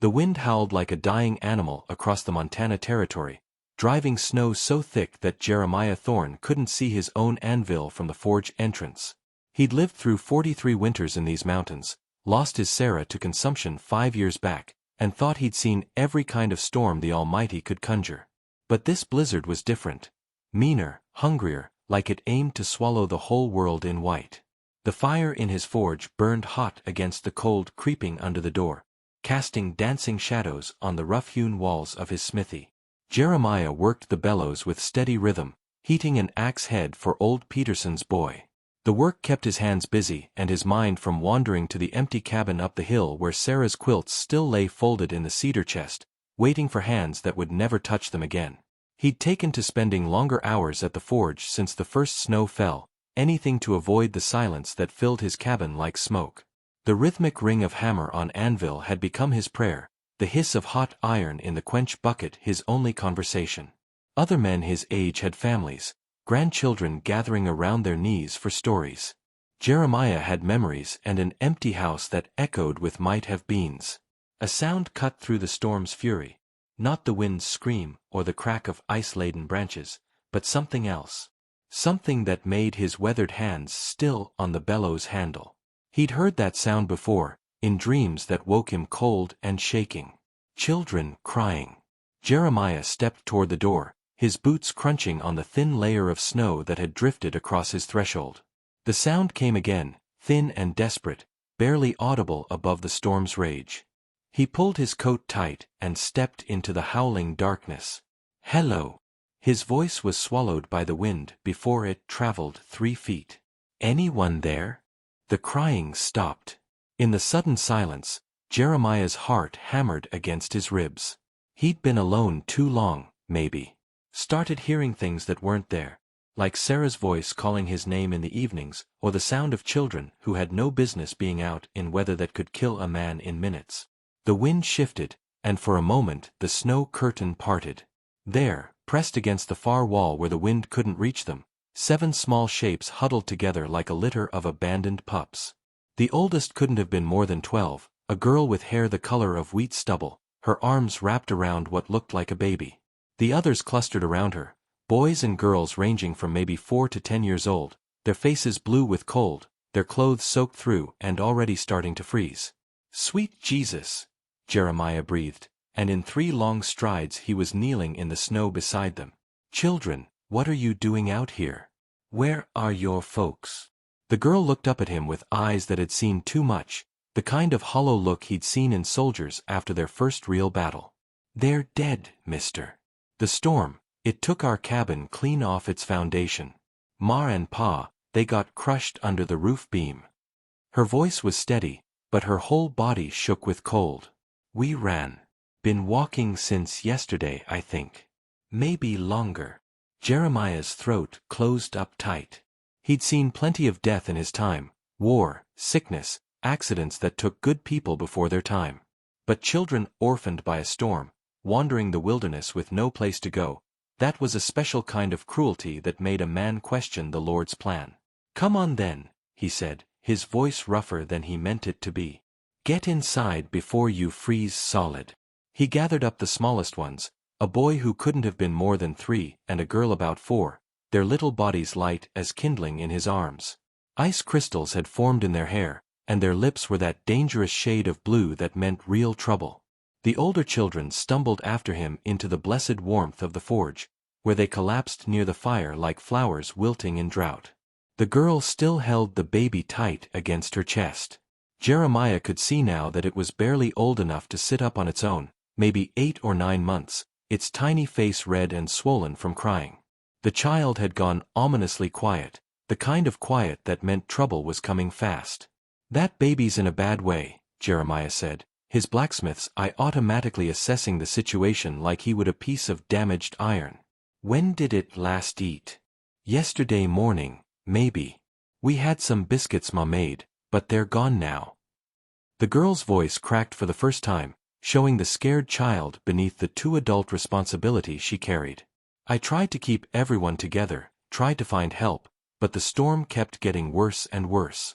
The wind howled like a dying animal across the Montana Territory, driving snow so thick that Jeremiah Thorne couldn't see his own anvil from the forge entrance. He'd lived through 43 winters in these mountains, lost his Sarah to consumption 5 years back, and thought he'd seen every kind of storm the Almighty could conjure. But this blizzard was different. Meaner, hungrier, like it aimed to swallow the whole world in white. The fire in his forge burned hot against the cold creeping under the door, casting dancing shadows on the rough-hewn walls of his smithy. Jeremiah worked the bellows with steady rhythm, heating an axe head for old Peterson's boy. The work kept his hands busy and his mind from wandering to the empty cabin up the hill where Sarah's quilts still lay folded in the cedar chest, waiting for hands that would never touch them again. He'd taken to spending longer hours at the forge since the first snow fell, anything to avoid the silence that filled his cabin like smoke. The rhythmic ring of hammer on anvil had become his prayer, the hiss of hot iron in the quench bucket his only conversation. Other men his age had families, grandchildren gathering around their knees for stories. Jeremiah had memories and an empty house that echoed with might-have-beens. A sound cut through the storm's fury, not the wind's scream or the crack of ice-laden branches, but something else. Something that made his weathered hands still on the bellows handle. He'd heard that sound before, in dreams that woke him cold and shaking. Children crying. Jeremiah stepped toward the door, his boots crunching on the thin layer of snow that had drifted across his threshold. The sound came again, thin and desperate, barely audible above the storm's rage. He pulled his coat tight and stepped into the howling darkness. "Hello." His voice was swallowed by the wind before it traveled 3 feet. "Anyone there?" The crying stopped. In the sudden silence, Jeremiah's heart hammered against his ribs. He'd been alone too long, maybe. Started hearing things that weren't there, like Sarah's voice calling his name in the evenings, or the sound of children who had no business being out in weather that could kill a man in minutes. The wind shifted, and for a moment the snow curtain parted. There, pressed against the far wall where the wind couldn't reach them, 7 small shapes huddled together like a litter of abandoned pups. The oldest couldn't have been more than 12, a girl with hair the color of wheat stubble, her arms wrapped around what looked like a baby. The others clustered around her, boys and girls ranging from maybe 4 to 10 years old, their faces blue with cold, their clothes soaked through and already starting to freeze. "Sweet Jesus," Jeremiah breathed, and in 3 long strides he was kneeling in the snow beside them. "Children, what are you doing out here? Where are your folks?" The girl looked up at him with eyes that had seen too much, the kind of hollow look he'd seen in soldiers after their first real battle. "They're dead, mister. The storm, it took our cabin clean off its foundation. Ma and Pa, they got crushed under the roof beam." Her voice was steady, but her whole body shook with cold. "We ran. Been walking since yesterday, I think. Maybe longer." Jeremiah's throat closed up tight. He'd seen plenty of death in his time, war, sickness, accidents that took good people before their time. But children orphaned by a storm, wandering the wilderness with no place to go, that was a special kind of cruelty that made a man question the Lord's plan. "Come on then," he said, his voice rougher than he meant it to be. "Get inside before you freeze solid." He gathered up the smallest ones, a boy who couldn't have been more than 3 and a girl about 4, their little bodies light as kindling in his arms. Ice crystals had formed in their hair, and their lips were that dangerous shade of blue that meant real trouble. The older children stumbled after him into the blessed warmth of the forge, where they collapsed near the fire like flowers wilting in drought. The girl still held the baby tight against her chest. Jeremiah could see now that it was barely old enough to sit up on its own, maybe 8 or 9 months, its tiny face red and swollen from crying. The child had gone ominously quiet, the kind of quiet that meant trouble was coming fast. "That baby's in a bad way," Jeremiah said, his blacksmith's eye automatically assessing the situation like he would a piece of damaged iron. "When did it last eat?" "Yesterday morning, maybe. We had some biscuits Ma made, but they're gone now." The girl's voice cracked for the first time, showing the scared child beneath the too adult responsibility she carried. "I tried to keep everyone together, tried to find help, but the storm kept getting worse and worse."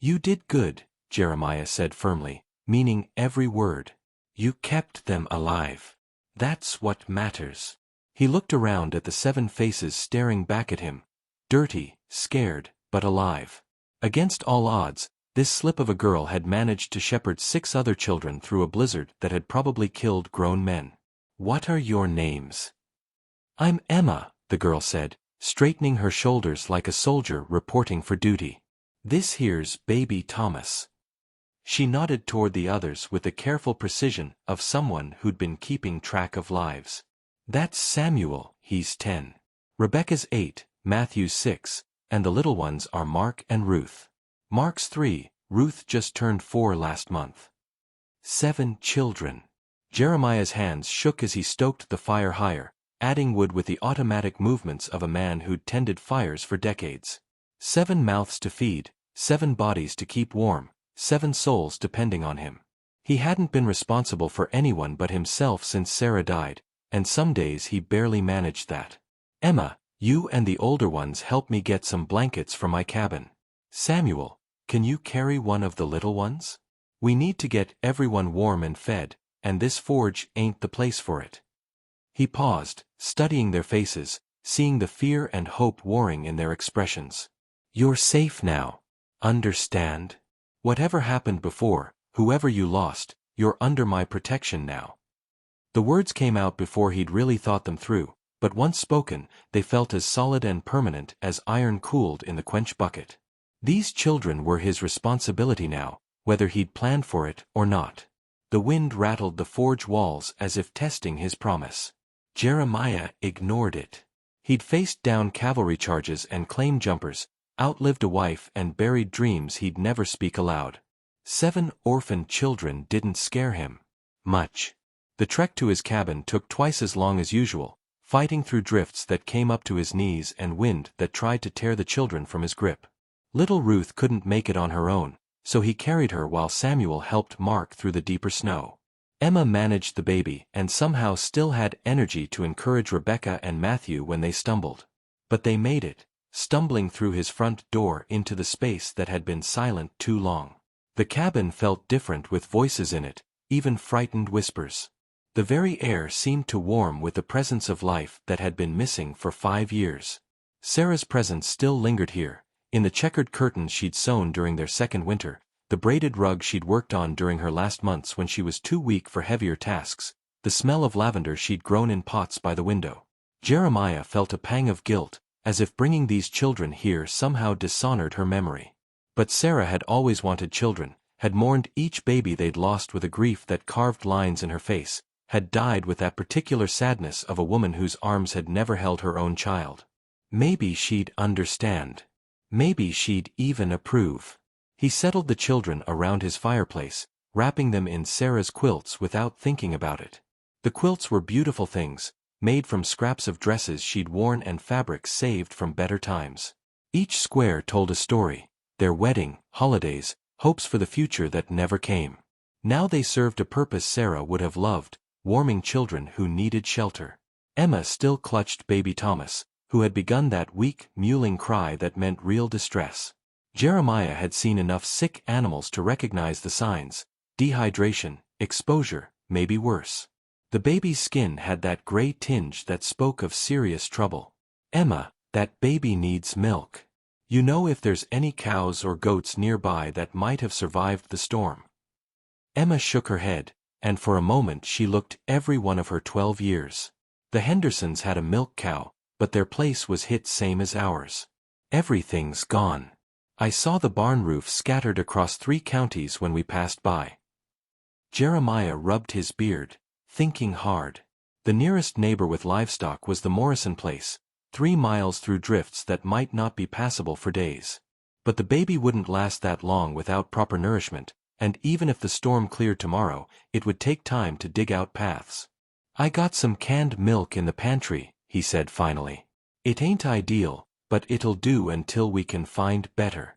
"You did good," Jeremiah said firmly, meaning every word. You kept them alive. That's what matters. He looked around at the 7 faces staring back at him. Dirty, scared, but alive. Against all odds, this slip of a girl had managed to shepherd 6 other children through a blizzard that had probably killed grown men. What are your names? I'm Emma, the girl said, straightening her shoulders like a soldier reporting for duty. This here's baby Thomas. She nodded toward the others with the careful precision of someone who'd been keeping track of lives. That's Samuel, he's 10. Rebecca's 8, Matthew's 6, and the little ones are Mark and Ruth. Mark's 3, Ruth just turned 4 last month. 7 children. Jeremiah's hands shook as he stoked the fire higher, adding wood with the automatic movements of a man who'd tended fires for decades. 7 mouths to feed, 7 bodies to keep warm, 7 souls depending on him. He hadn't been responsible for anyone but himself since Sarah died, and some days he barely managed that. Emma, you and the older ones help me get some blankets from my cabin. Samuel, can you carry one of the little ones? We need to get everyone warm and fed, and this forge ain't the place for it. He paused, studying their faces, seeing the fear and hope warring in their expressions. You're safe now. Understand? Whatever happened before, whoever you lost, you're under my protection now. The words came out before he'd really thought them through, but once spoken, they felt as solid and permanent as iron cooled in the quench bucket. These children were his responsibility now, whether he'd planned for it or not. The wind rattled the forge walls as if testing his promise. Jeremiah ignored it. He'd faced down cavalry charges and claim jumpers, outlived a wife and buried dreams he'd never speak aloud. 7 orphaned children didn't scare him much. The trek to his cabin took twice as long as usual, fighting through drifts that came up to his knees and wind that tried to tear the children from his grip. Little Ruth couldn't make it on her own, so he carried her while Samuel helped Mark through the deeper snow. Emma managed the baby and somehow still had energy to encourage Rebecca and Matthew when they stumbled. But they made it, stumbling through his front door into the space that had been silent too long. The cabin felt different with voices in it, even frightened whispers. The very air seemed to warm with the presence of life that had been missing for 5 years. Sarah's presence still lingered here, in the checkered curtains she'd sewn during their second winter, the braided rug she'd worked on during her last months when she was too weak for heavier tasks, the smell of lavender she'd grown in pots by the window. Jeremiah felt a pang of guilt, as if bringing these children here somehow dishonored her memory. But Sarah had always wanted children, had mourned each baby they'd lost with a grief that carved lines in her face, had died with that particular sadness of a woman whose arms had never held her own child. Maybe she'd understand. Maybe she'd even approve. He settled the children around his fireplace, wrapping them in Sarah's quilts without thinking about it. The quilts were beautiful things, made from scraps of dresses she'd worn and fabrics saved from better times. Each square told a story, their wedding, holidays, hopes for the future that never came. Now they served a purpose Sarah would have loved, warming children who needed shelter. Emma still clutched baby Thomas, who had begun that weak, mewling cry that meant real distress. Jeremiah had seen enough sick animals to recognize the signs: dehydration, exposure, maybe worse. The baby's skin had that gray tinge that spoke of serious trouble. Emma, that baby needs milk. You know if there's any cows or goats nearby that might have survived the storm? Emma shook her head, and for a moment she looked every one of her 12 years. The Hendersons had a milk cow, but their place was hit same as ours. Everything's gone. I saw the barn roof scattered across 3 counties when we passed by. Jeremiah rubbed his beard, thinking hard. The nearest neighbor with livestock was the Morrison place, 3 miles through drifts that might not be passable for days. But the baby wouldn't last that long without proper nourishment, and even if the storm cleared tomorrow, it would take time to dig out paths. I got some canned milk in the pantry, he said finally. It ain't ideal, but it'll do until we can find better.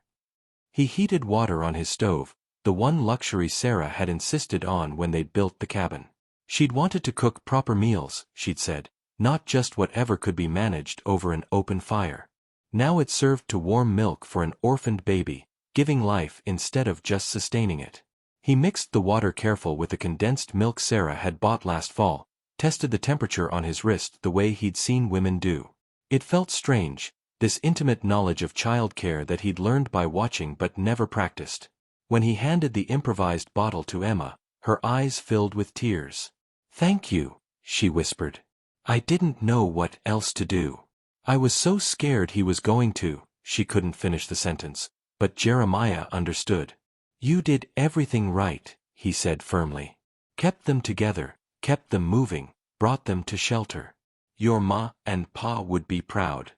He heated water on his stove, the one luxury Sarah had insisted on when they'd built the cabin. She'd wanted to cook proper meals, she'd said, not just whatever could be managed over an open fire. Now it served to warm milk for an orphaned baby, giving life instead of just sustaining it. He mixed the water careful with the condensed milk Sarah had bought last fall, tested the temperature on his wrist the way he'd seen women do. It felt strange, this intimate knowledge of child care that he'd learned by watching but never practiced. When he handed the improvised bottle to Emma, her eyes filled with tears. "Thank you," she whispered. "I didn't know what else to do. I was so scared he was going to." She couldn't finish the sentence, but Jeremiah understood. "You did everything right," he said firmly. "Kept them together, kept them moving, brought them to shelter. Your ma and pa would be proud."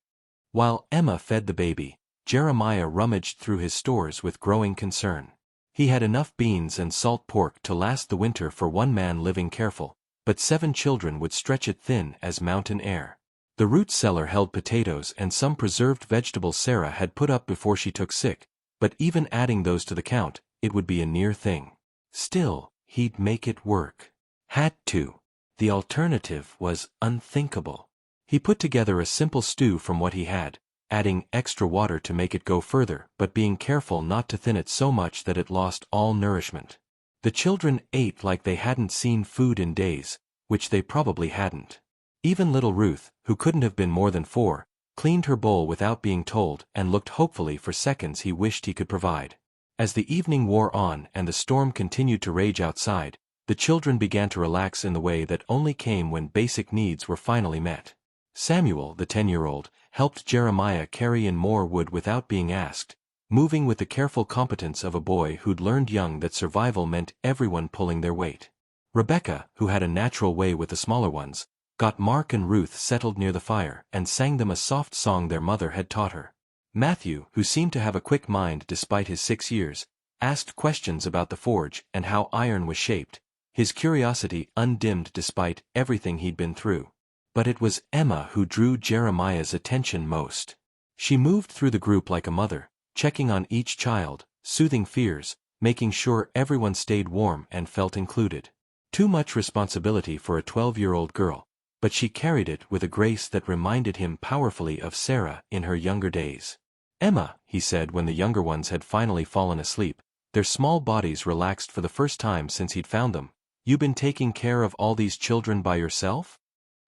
While Emma fed the baby, Jeremiah rummaged through his stores with growing concern. He had enough beans and salt pork to last the winter for one man living careful, but 7 children would stretch it thin as mountain air. The root cellar held potatoes and some preserved vegetables Sarah had put up before she took sick, but even adding those to the count, it would be a near thing. Still, he'd make it work. Had to. The alternative was unthinkable. He put together a simple stew from what he had, adding extra water to make it go further but being careful not to thin it so much that it lost all nourishment. The children ate like they hadn't seen food in days, which they probably hadn't. Even little Ruth, who couldn't have been more than 4, cleaned her bowl without being told and looked hopefully for seconds he wished he could provide. As the evening wore on and the storm continued to rage outside, the children began to relax in the way that only came when basic needs were finally met. Samuel, the 10-year-old, helped Jeremiah carry in more wood without being asked, moving with the careful competence of a boy who'd learned young that survival meant everyone pulling their weight. Rebecca, who had a natural way with the smaller ones, got Mark and Ruth settled near the fire and sang them a soft song their mother had taught her. Matthew, who seemed to have a quick mind despite his 6 years, asked questions about the forge and how iron was shaped, his curiosity undimmed despite everything he'd been through. But it was Emma who drew Jeremiah's attention most. She moved through the group like a mother, checking on each child, soothing fears, making sure everyone stayed warm and felt included. Too much responsibility for a 12-year-old girl, but she carried it with a grace that reminded him powerfully of Sarah in her younger days. "Emma," he said when the younger ones had finally fallen asleep, their small bodies relaxed for the first time since he'd found them, "you been taking care of all these children by yourself?"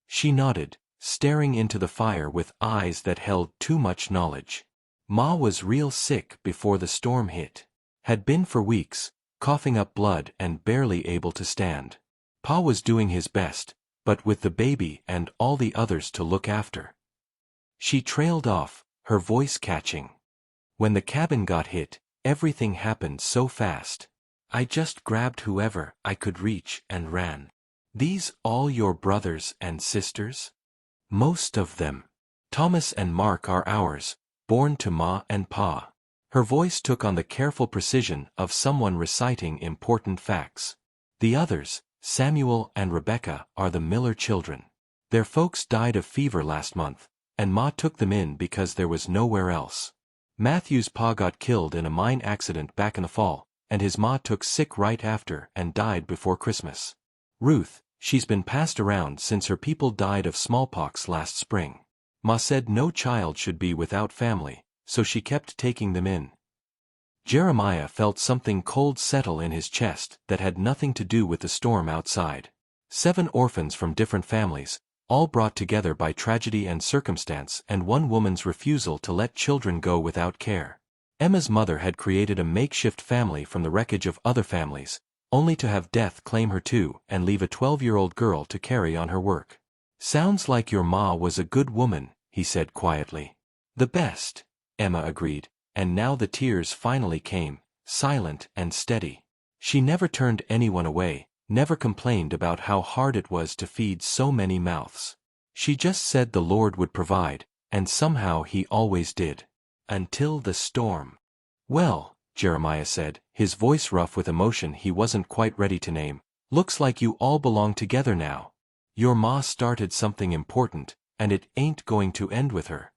She nodded, staring into the fire with eyes that held too much knowledge. "Ma was real sick before the storm hit. Had been for weeks, coughing up blood and barely able to stand. Pa was doing his best, but with the baby and all the others to look after." She trailed off, her voice catching. "When the cabin got hit, everything happened so fast. I just grabbed whoever I could reach and ran." "These all your brothers and sisters?" "Most of them. Thomas and Mark are ours, born to Ma and Pa." Her voice took on the careful precision of someone reciting important facts. "The others, Samuel and Rebecca, are the Miller children. Their folks died of fever last month, and Ma took them in because there was nowhere else. Matthew's pa got killed in a mine accident back in the fall, and his ma took sick right after and died before Christmas. Ruth, she's been passed around since her people died of smallpox last spring. Ma said no child should be without family, so she kept taking them in." Jeremiah felt something cold settle in his chest that had nothing to do with the storm outside. 7 orphans from different families, all brought together by tragedy and circumstance and one woman's refusal to let children go without care. Emma's mother had created a makeshift family from the wreckage of other families, only to have death claim her too and leave a 12-year-old girl to carry on her work. "Sounds like your ma was a good woman," he said quietly. "The best," Emma agreed, and now the tears finally came, silent and steady. She never turned anyone away, never complained about how hard it was to feed so many mouths. She just said the Lord would provide, and somehow he always did. Until the storm. "Well," Jeremiah said, his voice rough with emotion he wasn't quite ready to name, "looks like you all belong together now. Your ma started something important, and it ain't going to end with her."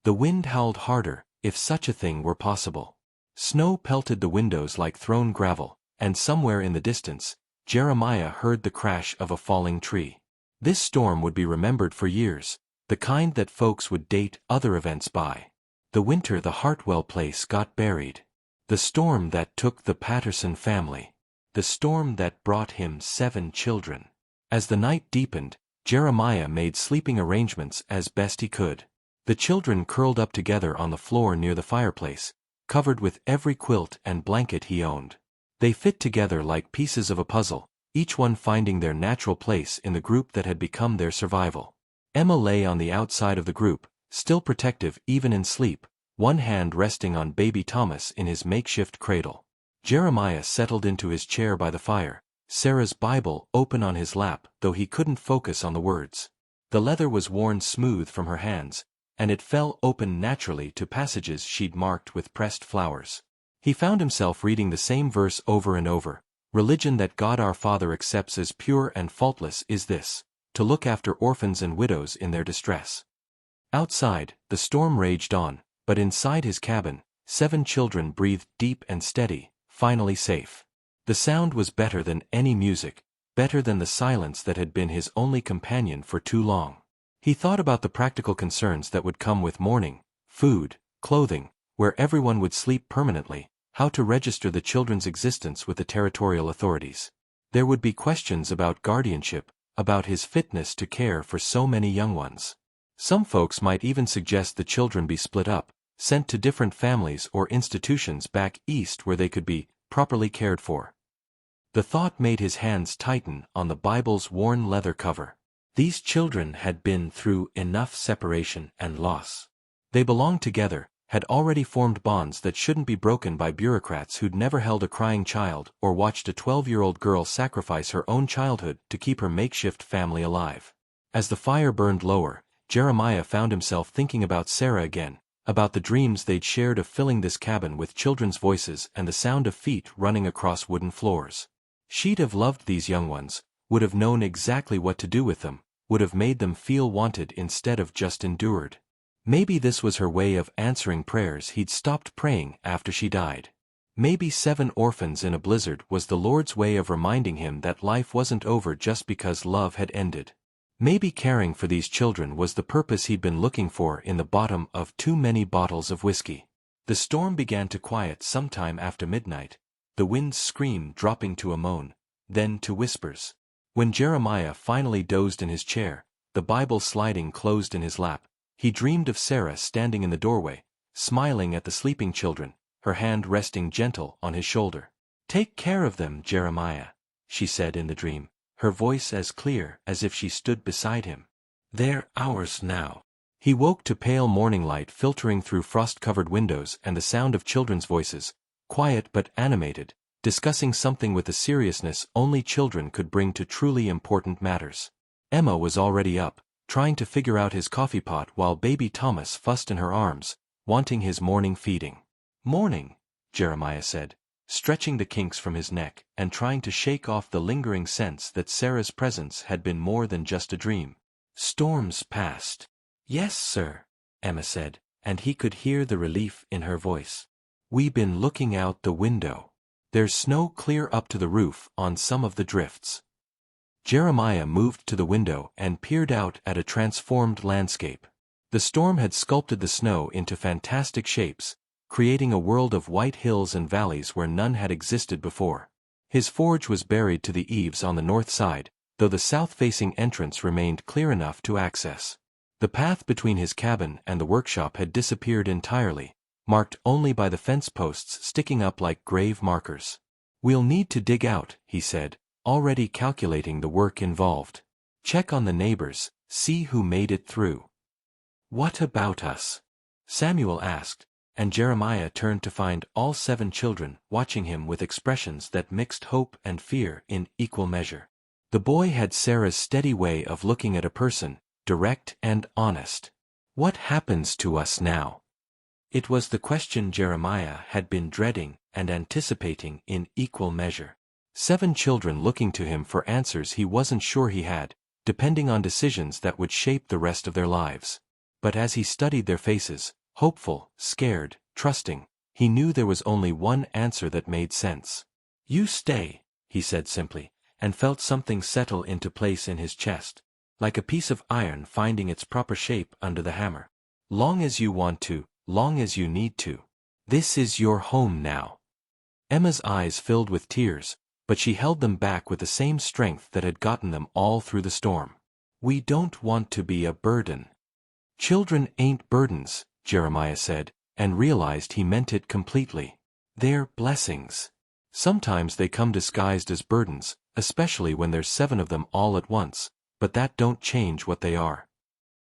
The wind howled harder, if such a thing were possible. Snow pelted the windows like thrown gravel, and somewhere in the distance, Jeremiah heard the crash of a falling tree. This storm would be remembered for years, the kind that folks would date other events by. The winter the Hartwell place got buried. The storm that took the Patterson family. the storm that brought him 7 children. As the night deepened, Jeremiah made sleeping arrangements as best he could. The children curled up together on the floor near the fireplace, covered with every quilt and blanket he owned. They fit together like pieces of a puzzle, each one finding their natural place in the group that had become their survival. Emma lay on the outside of the group, still protective even in sleep, one hand resting on baby Thomas in his makeshift cradle. Jeremiah settled into his chair by the fire, Sarah's Bible open on his lap, though he couldn't focus on the words. The leather was worn smooth from her hands, and it fell open naturally to passages she'd marked with pressed flowers. He found himself reading the same verse over and over. Religion that God our Father accepts as pure and faultless is this, to look after orphans and widows in their distress. Outside, the storm raged on, but inside his cabin, 7 children breathed deep and steady, finally safe. The sound was better than any music, better than the silence that had been his only companion for too long. He thought about the practical concerns that would come with mourning, food, clothing, where everyone would sleep permanently, how to register the children's existence with the territorial authorities. There would be questions about guardianship, about his fitness to care for so many young ones. Some folks might even suggest the children be split up, sent to different families or institutions back east where they could be properly cared for. The thought made his hands tighten on the Bible's worn leather cover. These children had been through enough separation and loss. They belonged together, had already formed bonds that shouldn't be broken by bureaucrats who'd never held a crying child or watched a 12-year-old girl sacrifice her own childhood to keep her makeshift family alive. As the fire burned lower, Jeremiah found himself thinking about Sarah again, about the dreams they'd shared of filling this cabin with children's voices and the sound of feet running across wooden floors. She'd have loved these young ones, would have known exactly what to do with them, would have made them feel wanted instead of just endured. Maybe this was her way of answering prayers he'd stopped praying after she died. Maybe 7 orphans in a blizzard was the Lord's way of reminding him that life wasn't over just because love had ended. Maybe caring for these children was the purpose he'd been looking for in the bottom of too many bottles of whiskey. The storm began to quiet sometime after midnight, the wind's scream dropping to a moan, then to whispers. When Jeremiah finally dozed in his chair, the Bible sliding closed in his lap, he dreamed of Sarah standing in the doorway, smiling at the sleeping children, her hand resting gentle on his shoulder. "Take care of them, Jeremiah," she said in the dream, her voice as clear as if she stood beside him. "They're ours now." He woke to pale morning light filtering through frost-covered windows and the sound of children's voices, quiet but animated, discussing something with the seriousness only children could bring to truly important matters. Emma was already up, trying to figure out his coffee pot while baby Thomas fussed in her arms, wanting his morning feeding. "Morning," Jeremiah said, stretching the kinks from his neck and trying to shake off the lingering sense that Sarah's presence had been more than just a dream. "Storms past." "Yes, sir," Emma said, and he could hear the relief in her voice. "We been looking out the window. There's snow clear up to the roof on some of the drifts." Jeremiah moved to the window and peered out at a transformed landscape. The storm had sculpted the snow into fantastic shapes, creating a world of white hills and valleys where none had existed before. His forge was buried to the eaves on the north side, though the south-facing entrance remained clear enough to access. The path between his cabin and the workshop had disappeared entirely, marked only by the fence posts sticking up like grave markers. "We'll need to dig out," he said, already calculating the work involved. "Check on the neighbors, see who made it through." "What about us?" Samuel asked, and Jeremiah turned to find all 7 children watching him with expressions that mixed hope and fear in equal measure. The boy had Sarah's steady way of looking at a person, direct and honest. "What happens to us now?" It was the question Jeremiah had been dreading and anticipating in equal measure. 7 children looking to him for answers he wasn't sure he had, depending on decisions that would shape the rest of their lives. But as he studied their faces, hopeful, scared, trusting, he knew there was only one answer that made sense. "You stay," he said simply, and felt something settle into place in his chest, like a piece of iron finding its proper shape under the hammer. "Long as you want to, long as you need to. This is your home now." Emma's eyes filled with tears, but she held them back with the same strength that had gotten them all through the storm. "We don't want to be a burden." "Children ain't burdens," Jeremiah said, and realized he meant it completely. "They're blessings. Sometimes they come disguised as burdens, especially when there's 7 of them all at once, but that don't change what they are."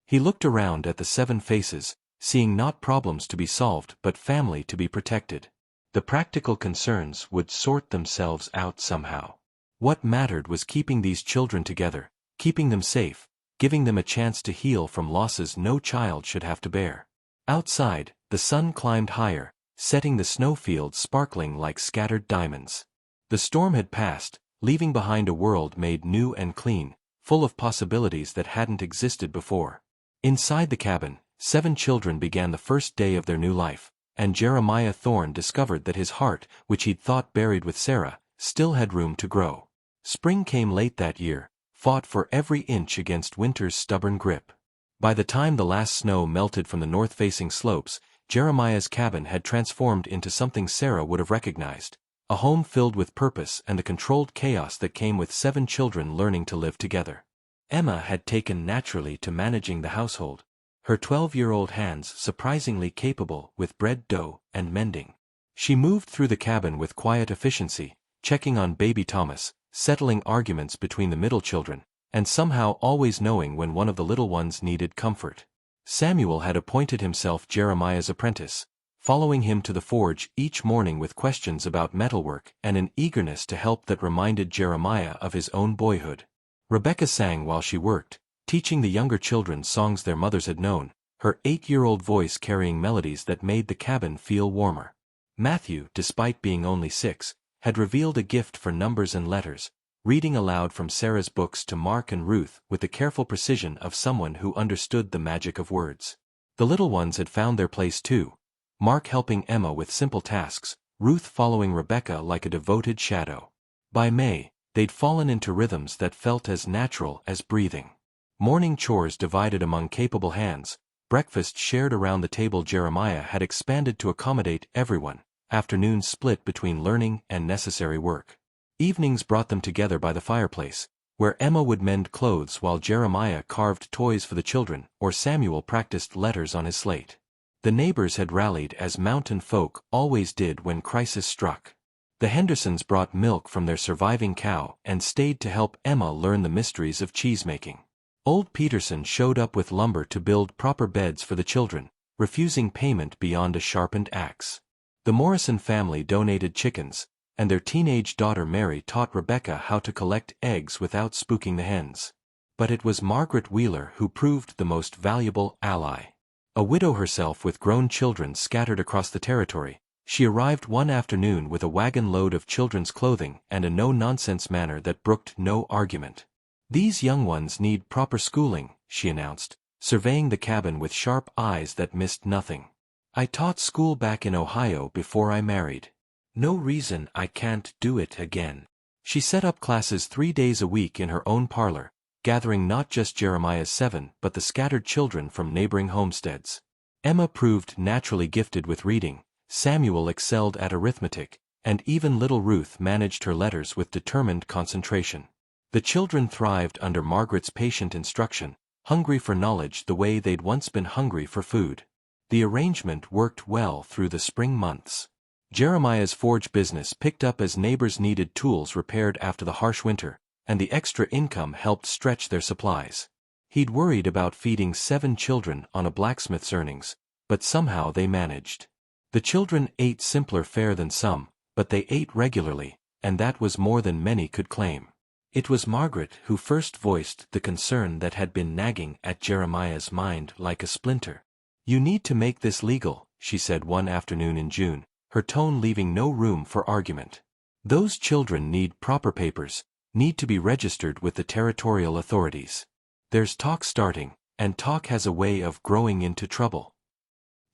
He looked around at the 7 faces, seeing not problems to be solved but family to be protected. The practical concerns would sort themselves out somehow. What mattered was keeping these children together, keeping them safe, giving them a chance to heal from losses no child should have to bear. Outside, the sun climbed higher, setting the snowfields sparkling like scattered diamonds. The storm had passed, leaving behind a world made new and clean, full of possibilities that hadn't existed before. Inside the cabin, 7 children began the first day of their new life, and Jeremiah Thorne discovered that his heart, which he'd thought buried with Sarah, still had room to grow. Spring came late that year, fought for every inch against winter's stubborn grip. By the time the last snow melted from the north-facing slopes, Jeremiah's cabin had transformed into something Sarah would have recognized, a home filled with purpose and the controlled chaos that came with 7 children learning to live together. Emma had taken naturally to managing the household, her 12-year-old hands surprisingly capable with bread dough and mending. She moved through the cabin with quiet efficiency, checking on baby Thomas, settling arguments between the middle children, and somehow always knowing when one of the little ones needed comfort. Samuel had appointed himself Jeremiah's apprentice, following him to the forge each morning with questions about metalwork and an eagerness to help that reminded Jeremiah of his own boyhood. Rebecca sang while she worked, teaching the younger children songs their mothers had known, her 8-year-old voice carrying melodies that made the cabin feel warmer. Matthew, despite being only 6, had revealed a gift for numbers and letters, reading aloud from Sarah's books to Mark and Ruth with the careful precision of someone who understood the magic of words. The little ones had found their place too, Mark helping Emma with simple tasks, Ruth following Rebecca like a devoted shadow. By May, they'd fallen into rhythms that felt as natural as breathing. Morning chores divided among capable hands, breakfast shared around the table. Jeremiah had expanded to accommodate everyone, afternoons split between learning and necessary work. Evenings brought them together by the fireplace, where Emma would mend clothes while Jeremiah carved toys for the children, or Samuel practiced letters on his slate. The neighbors had rallied as mountain folk always did when crisis struck. The Hendersons brought milk from their surviving cow and stayed to help Emma learn the mysteries of cheesemaking. Old Peterson showed up with lumber to build proper beds for the children, refusing payment beyond a sharpened axe. The Morrison family donated chickens, and their teenage daughter Mary taught Rebecca how to collect eggs without spooking the hens. But it was Margaret Wheeler who proved the most valuable ally. A widow herself with grown children scattered across the territory, she arrived one afternoon with a wagon load of children's clothing and a no-nonsense manner that brooked no argument. "These young ones need proper schooling," she announced, surveying the cabin with sharp eyes that missed nothing. "I taught school back in Ohio before I married. No reason I can't do it again." She set up classes 3 days a week in her own parlor, gathering not just Jeremiah's 7 but the scattered children from neighboring homesteads. Emma proved naturally gifted with reading, Samuel excelled at arithmetic, and even little Ruth managed her letters with determined concentration. The children thrived under Margaret's patient instruction, hungry for knowledge the way they'd once been hungry for food. The arrangement worked well through the spring months. Jeremiah's forge business picked up as neighbors needed tools repaired after the harsh winter, and the extra income helped stretch their supplies. He'd worried about feeding 7 children on a blacksmith's earnings, but somehow they managed. The children ate simpler fare than some, but they ate regularly, and that was more than many could claim. It was Margaret who first voiced the concern that had been nagging at Jeremiah's mind like a splinter. "You need to make this legal," she said one afternoon in June, her tone leaving no room for argument. "Those children need proper papers, need to be registered with the territorial authorities. There's talk starting, and talk has a way of growing into trouble."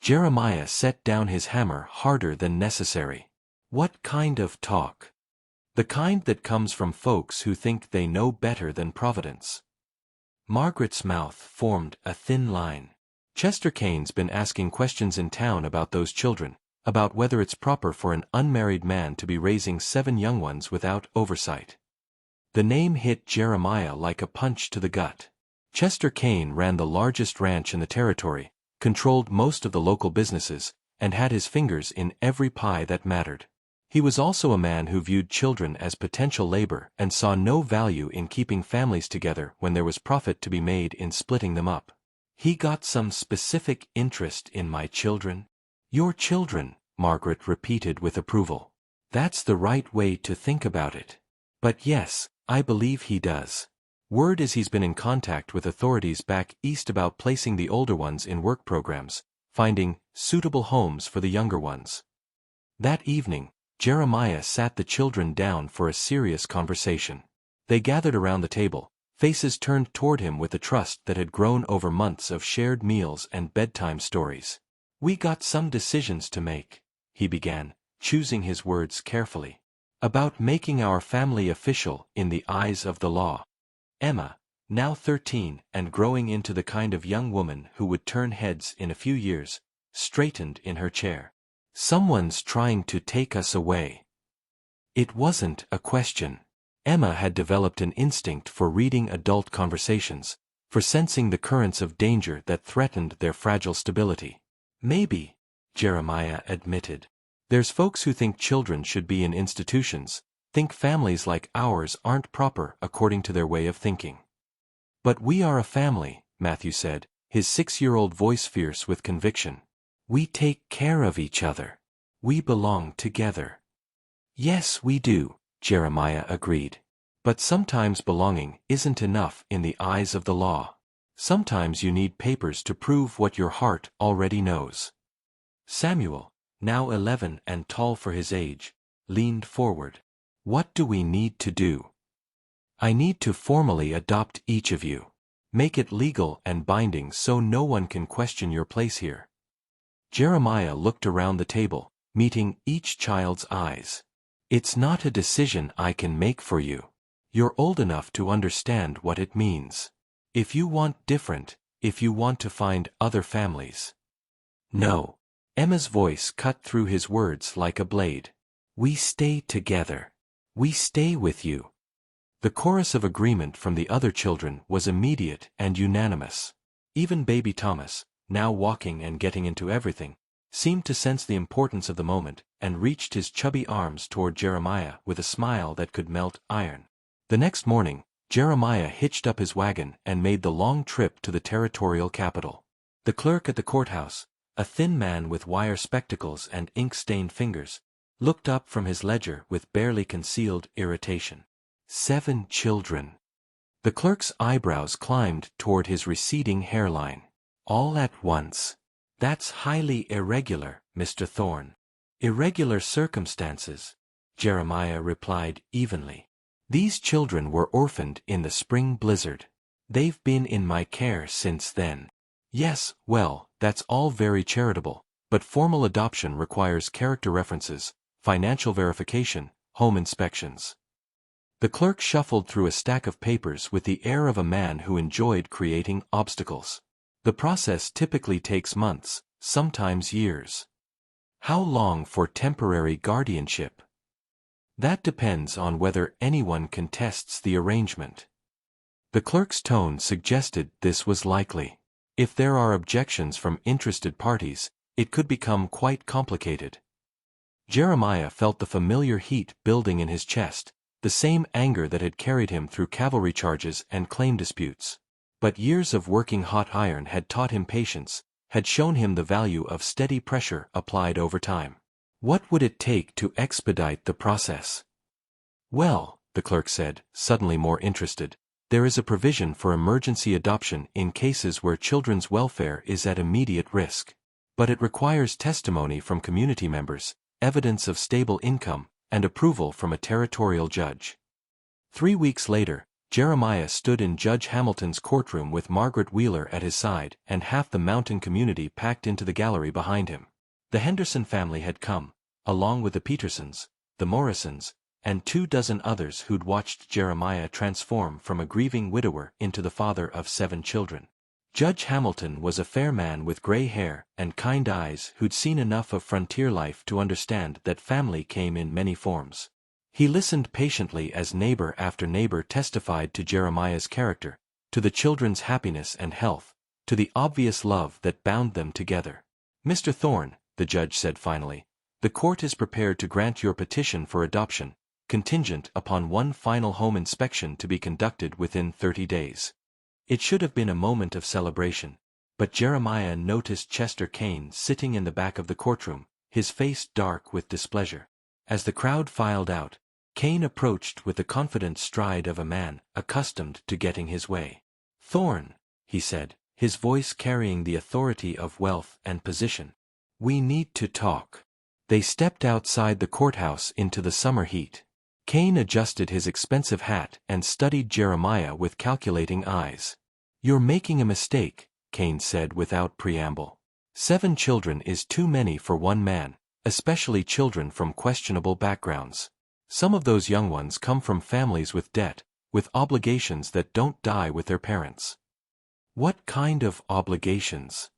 Jeremiah set down his hammer harder than necessary. "What kind of talk?" "The kind that comes from folks who think they know better than Providence." Margaret's mouth formed a thin line. "Chester Kane's been asking questions in town about those children, about whether it's proper for an unmarried man to be raising 7 young ones without oversight. The name hit Jeremiah like a punch to the gut. Chester Kane ran the largest ranch in the territory, controlled most of the local businesses, and had his fingers in every pie that mattered. He was also a man who viewed children as potential labor and saw no value in keeping families together when there was profit to be made in splitting them up. "He got some specific interest in my children?" "Your children," Margaret repeated with approval. "That's the right way to think about it. But yes, I believe he does. Word is he's been in contact with authorities back east about placing the older ones in work programs, finding suitable homes for the younger ones." That evening, Jeremiah sat the children down for a serious conversation. They gathered around the table, faces turned toward him with the trust that had grown over months of shared meals and bedtime stories. "We got some decisions to make," he began, choosing his words carefully. "About making our family official in the eyes of the law." Emma, now 13 and growing into the kind of young woman who would turn heads in a few years, straightened in her chair. "Someone's trying to take us away." It wasn't a question. Emma had developed an instinct for reading adult conversations, for sensing the currents of danger that threatened their fragile stability. "Maybe," Jeremiah admitted. "There's folks who think children should be in institutions, think families like ours aren't proper according to their way of thinking." "But we are a family," Matthew said, his 6-year-old voice fierce with conviction. "We take care of each other. We belong together." "Yes, we do," Jeremiah agreed. "But sometimes belonging isn't enough in the eyes of the law. Sometimes you need papers to prove what your heart already knows." Samuel, now 11 and tall for his age, leaned forward. "What do we need to do?" "I need to formally adopt each of you. Make it legal and binding so no one can question your place here." Jeremiah looked around the table, meeting each child's eyes. "It's not a decision I can make for you. You're old enough to understand what it means. If you want different, if you want to find other families." "No." Emma's voice cut through his words like a blade. "We stay together. We stay with you." The chorus of agreement from the other children was immediate and unanimous. Even baby Thomas, now walking and getting into everything, seemed to sense the importance of the moment and reached his chubby arms toward Jeremiah with a smile that could melt iron. The next morning, Jeremiah hitched up his wagon and made the long trip to the territorial capital. The clerk at the courthouse, a thin man with wire spectacles and ink-stained fingers, looked up from his ledger with barely concealed irritation. 7 children. The clerk's eyebrows climbed toward his receding hairline. "All at once. That's highly irregular, Mr. Thorne." "Irregular circumstances," Jeremiah replied evenly. "These children were orphaned in the spring blizzard. They've been in my care since then." "Yes, well, that's all very charitable, but formal adoption requires character references, financial verification, home inspections." The clerk shuffled through a stack of papers with the air of a man who enjoyed creating obstacles. "The process typically takes months, sometimes years." "How long for temporary guardianship?" "That depends on whether anyone contests the arrangement." The clerk's tone suggested this was likely. If there are objections from interested parties, it could become quite complicated. Jeremiah felt the familiar heat building in his chest, the same anger that had carried him through cavalry charges and claim disputes. But years of working hot iron had taught him patience, had shown him the value of steady pressure applied over time. What would it take to expedite the process? "Well," the clerk said, suddenly more interested, "there is a provision for emergency adoption in cases where children's welfare is at immediate risk. But it requires testimony from community members, evidence of stable income, and approval from a territorial judge." 3 weeks later, Jeremiah stood in Judge Hamilton's courtroom with Margaret Wheeler at his side and half the mountain community packed into the gallery behind him. The Henderson family had come, along with the Petersons, the Morrisons, and 24 others who'd watched Jeremiah transform from a grieving widower into the father of 7 children. Judge Hamilton was a fair man with gray hair and kind eyes who'd seen enough of frontier life to understand that family came in many forms. He listened patiently as neighbor after neighbor testified to Jeremiah's character, to the children's happiness and health, to the obvious love that bound them together. "Mr. Thorne," the judge said finally, "the court is prepared to grant your petition for adoption, contingent upon one final home inspection to be conducted within 30 days. It should have been a moment of celebration, but Jeremiah noticed Chester Kane sitting in the back of the courtroom, his face dark with displeasure. As the crowd filed out, Kane approached with the confident stride of a man accustomed to getting his way. "Thorne," he said, his voice carrying the authority of wealth and position, "we need to talk." They stepped outside the courthouse into the summer heat. Kane adjusted his expensive hat and studied Jeremiah with calculating eyes. "You're making a mistake," Kane said without preamble. 7 children is too many for one man, especially children from questionable backgrounds. Some of those young ones come from families with debt, with obligations that don't die with their parents. "What kind of obligations?"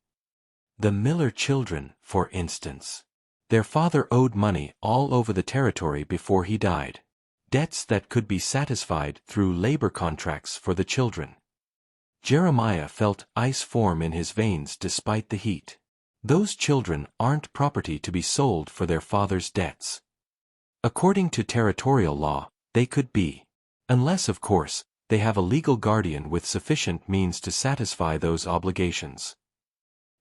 "The Miller children, for instance. Their father owed money all over the territory before he died. Debts that could be satisfied through labor contracts for the children." Jeremiah felt ice form in his veins despite the heat. Those children aren't property to be sold for their father's debts. According to territorial law, they could be. Unless, of course, they have a legal guardian with sufficient means to satisfy those obligations.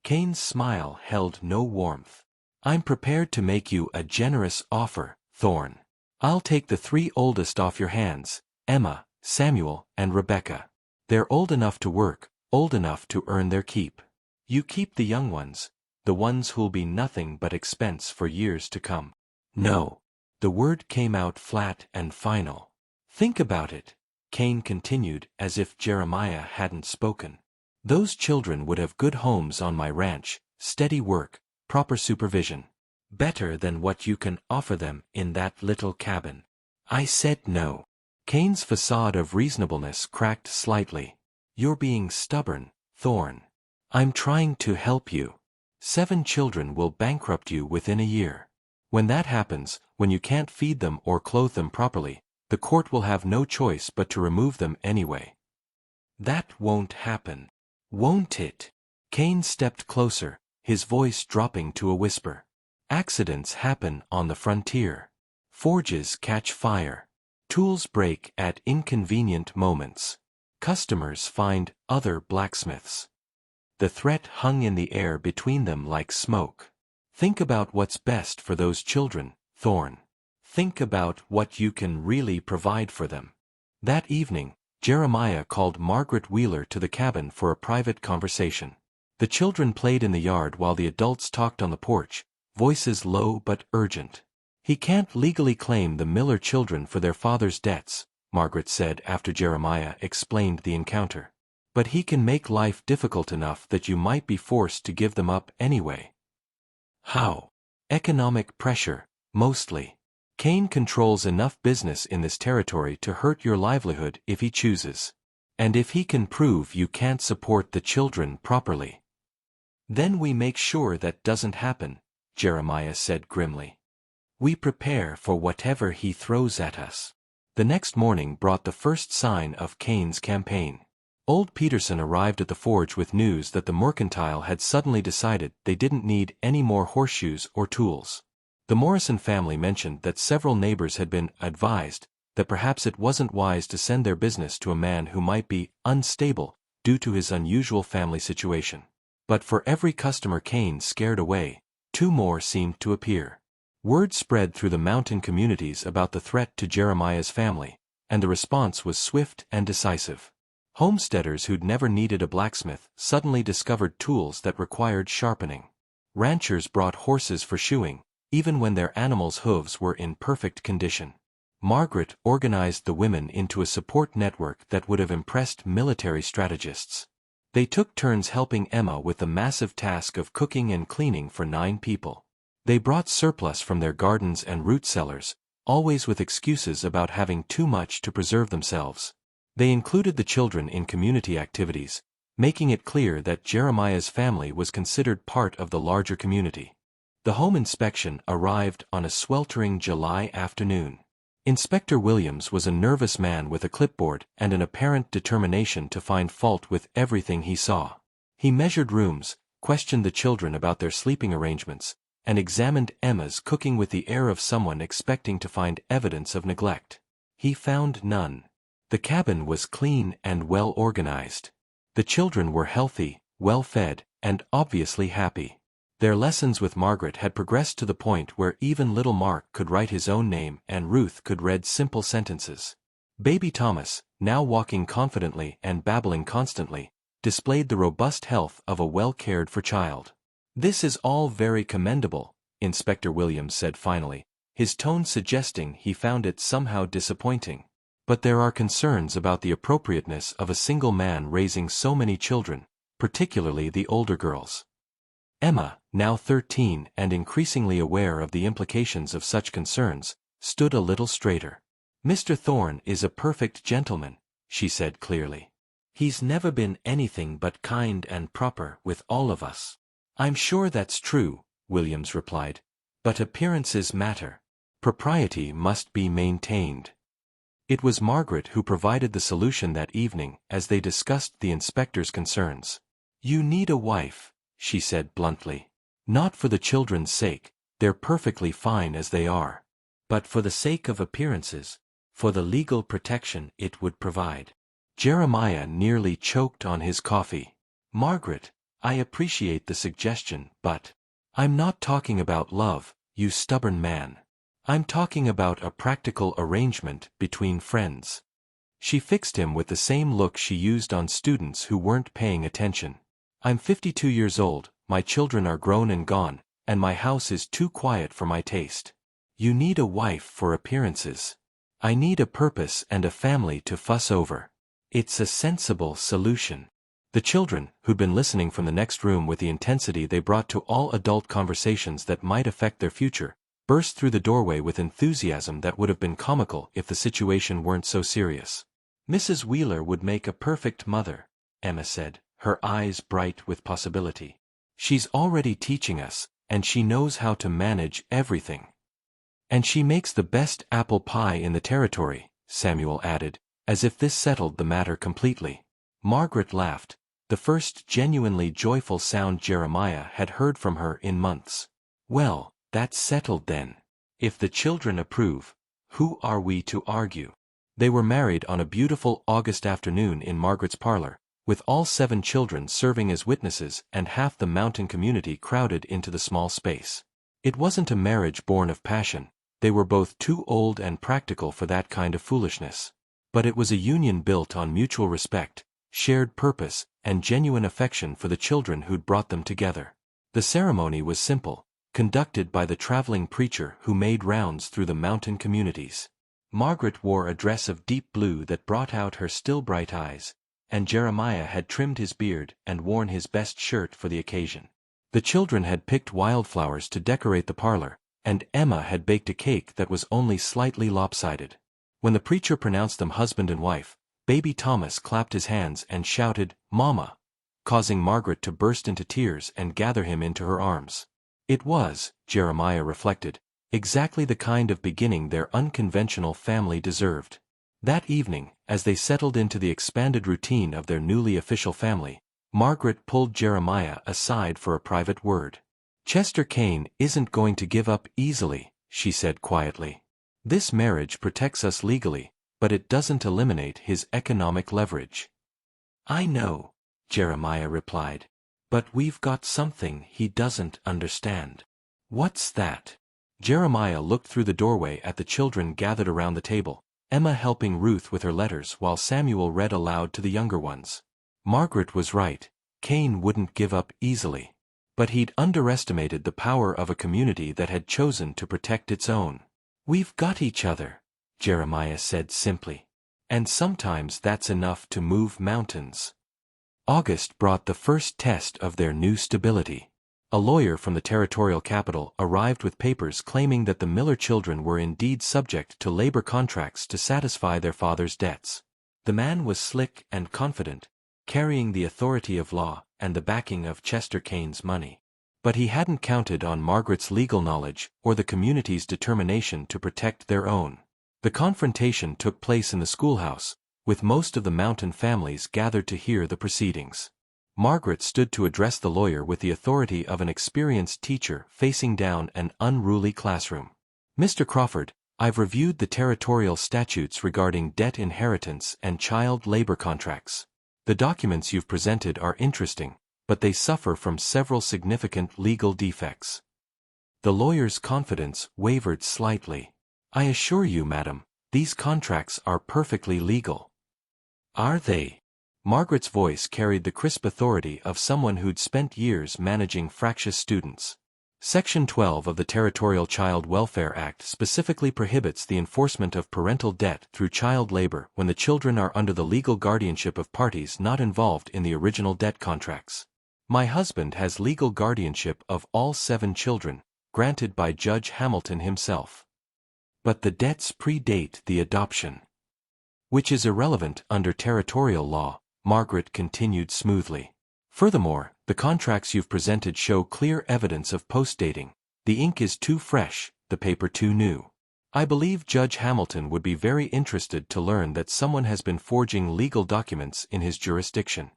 Kane's smile held no warmth. "I'm prepared to make you a generous offer, Thorne. I'll take the 3 oldest off your hands, Emma, Samuel, and Rebecca. They're old enough to work, old enough to earn their keep. You keep the young ones, the ones who'll be nothing but expense for years to come." "No." The word came out flat and final. "Think about it," Kane continued as if Jeremiah hadn't spoken. "Those children would have good homes on my ranch, steady work, proper supervision. Better than what you can offer them in that little cabin." "I said no." Kane's facade of reasonableness cracked slightly. "You're being stubborn, Thorne. I'm trying to help you. 7 children will bankrupt you within a year. When that happens, when you can't feed them or clothe them properly, the court will have no choice but to remove them anyway." "That won't happen." "Won't it?" Kane stepped closer, his voice dropping to a whisper. "Accidents happen on the frontier. Forges catch fire. Tools break at inconvenient moments. Customers find other blacksmiths. The threat hung in the air between them like smoke. Think about what's best for those children, Thorne. Think about what you can really provide for them." That evening, Jeremiah called Margaret Wheeler to the cabin for a private conversation. The children played in the yard while the adults talked on the porch, voices low but urgent. "He can't legally claim the Miller children for their father's debts," Margaret said after Jeremiah explained the encounter. "But he can make life difficult enough that you might be forced to give them up anyway." "How?" "Economic pressure, mostly. Kane controls enough business in this territory to hurt your livelihood if he chooses. And if he can prove you can't support the children properly." "Then we make sure that doesn't happen," Jeremiah said grimly. "We prepare for whatever he throws at us." The next morning brought the first sign of Kane's campaign. Old Peterson arrived at the forge with news that the mercantile had suddenly decided they didn't need any more horseshoes or tools. The Morrison family mentioned that several neighbors had been advised that perhaps it wasn't wise to send their business to a man who might be unstable due to his unusual family situation. But for every customer Kane scared away, 2 more seemed to appear. Word spread through the mountain communities about the threat to Jeremiah's family, and the response was swift and decisive. Homesteaders who'd never needed a blacksmith suddenly discovered tools that required sharpening. Ranchers brought horses for shoeing, even when their animals' hooves were in perfect condition. Margaret organized the women into a support network that would have impressed military strategists. They took turns helping Emma with the massive task of cooking and cleaning for 9 people. They brought surplus from their gardens and root cellars, always with excuses about having too much to preserve themselves. They included the children in community activities, making it clear that Jeremiah's family was considered part of the larger community. The home inspection arrived on a sweltering July afternoon. Inspector Williams was a nervous man with a clipboard and an apparent determination to find fault with everything he saw. He measured rooms, questioned the children about their sleeping arrangements, and examined Emma's cooking with the air of someone expecting to find evidence of neglect. He found none. The cabin was clean and well organized. The children were healthy, well-fed, and obviously happy. Their lessons with Margaret had progressed to the point where even little Mark could write his own name and Ruth could read simple sentences. Baby Thomas, now walking confidently and babbling constantly, displayed the robust health of a well-cared-for child. "This is all very commendable," Inspector Williams said finally, his tone suggesting he found it somehow disappointing. "But there are concerns about the appropriateness of a single man raising so many children, particularly the older girls." Emma, now 13 and increasingly aware of the implications of such concerns, stood a little straighter. "Mr. Thorne is a perfect gentleman," she said clearly. "He's never been anything but kind and proper with all of us." "I'm sure that's true," Williams replied, "but appearances matter. Propriety must be maintained." It was Margaret who provided the solution that evening as they discussed the inspector's concerns. "You need a wife," she said bluntly. "Not for the children's sake, they're perfectly fine as they are. But for the sake of appearances, for the legal protection it would provide." Jeremiah nearly choked on his coffee. "Margaret, I appreciate the suggestion, but I'm not talking about love, you stubborn man. I'm talking about a practical arrangement between friends." She fixed him with the same look she used on students who weren't paying attention. "I'm 52 years old, my children are grown and gone, and my house is too quiet for my taste. You need a wife for appearances. I need a purpose and a family to fuss over. It's a sensible solution." The children, who'd been listening from the next room with the intensity they brought to all adult conversations that might affect their future, burst through the doorway with enthusiasm that would have been comical if the situation weren't so serious. "Mrs. Wheeler would make a perfect mother," Emma said, her eyes bright with possibility. "She's already teaching us, and she knows how to manage everything." "And she makes the best apple pie in the territory," Samuel added, as if this settled the matter completely. Margaret laughed, the first genuinely joyful sound Jeremiah had heard from her in months. "Well, that's settled then. If the children approve, who are we to argue?" They were married on a beautiful August afternoon in Margaret's parlor, with all 7 children serving as witnesses and half the mountain community crowded into the small space. It wasn't a marriage born of passion, they were both too old and practical for that kind of foolishness. But it was a union built on mutual respect, shared purpose, and genuine affection for the children who'd brought them together. The ceremony was simple, conducted by the traveling preacher who made rounds through the mountain communities. Margaret wore a dress of deep blue that brought out her still bright eyes, and Jeremiah had trimmed his beard and worn his best shirt for the occasion. The children had picked wildflowers to decorate the parlor, and Emma had baked a cake that was only slightly lopsided. When the preacher pronounced them husband and wife, baby Thomas clapped his hands and shouted, "Mama," causing Margaret to burst into tears and gather him into her arms. It was, Jeremiah reflected, exactly the kind of beginning their unconventional family deserved. That evening, as they settled into the expanded routine of their newly official family, Margaret pulled Jeremiah aside for a private word. "Chester Kane isn't going to give up easily," she said quietly. "This marriage protects us legally, but it doesn't eliminate his economic leverage." "I know," Jeremiah replied, "but we've got something he doesn't understand." "What's that?" Jeremiah looked through the doorway at the children gathered around the table, Emma helping Ruth with her letters while Samuel read aloud to the younger ones. Margaret was right, Kane wouldn't give up easily. But he'd underestimated the power of a community that had chosen to protect its own. "We've got each other," Jeremiah said simply. "And sometimes that's enough to move mountains." August brought the first test of their new stability. A lawyer from the territorial capital arrived with papers claiming that the Miller children were indeed subject to labor contracts to satisfy their father's debts. The man was slick and confident, carrying the authority of law and the backing of Chester Kane's money. But he hadn't counted on Margaret's legal knowledge or the community's determination to protect their own. The confrontation took place in the schoolhouse, with most of the Mountain families gathered to hear the proceedings. Margaret stood to address the lawyer with the authority of an experienced teacher facing down an unruly classroom. "Mr. Crawford, I've reviewed the territorial statutes regarding debt inheritance and child labor contracts. The documents you've presented are interesting, but they suffer from several significant legal defects." The lawyer's confidence wavered slightly. "I assure you, madam, these contracts are perfectly legal." "Are they?" Margaret's voice carried the crisp authority of someone who'd spent years managing fractious students. Section 12 of the Territorial Child Welfare Act specifically prohibits the enforcement of parental debt through child labor when the children are under the legal guardianship of parties not involved in the original debt contracts. My husband has legal guardianship of all 7 children, granted by Judge Hamilton himself. But the debts predate the adoption. Which is irrelevant under territorial law, Margaret continued smoothly. Furthermore, the contracts you've presented show clear evidence of postdating. The ink is too fresh, the paper too new. I believe Judge Hamilton would be very interested to learn that someone has been forging legal documents in his jurisdiction.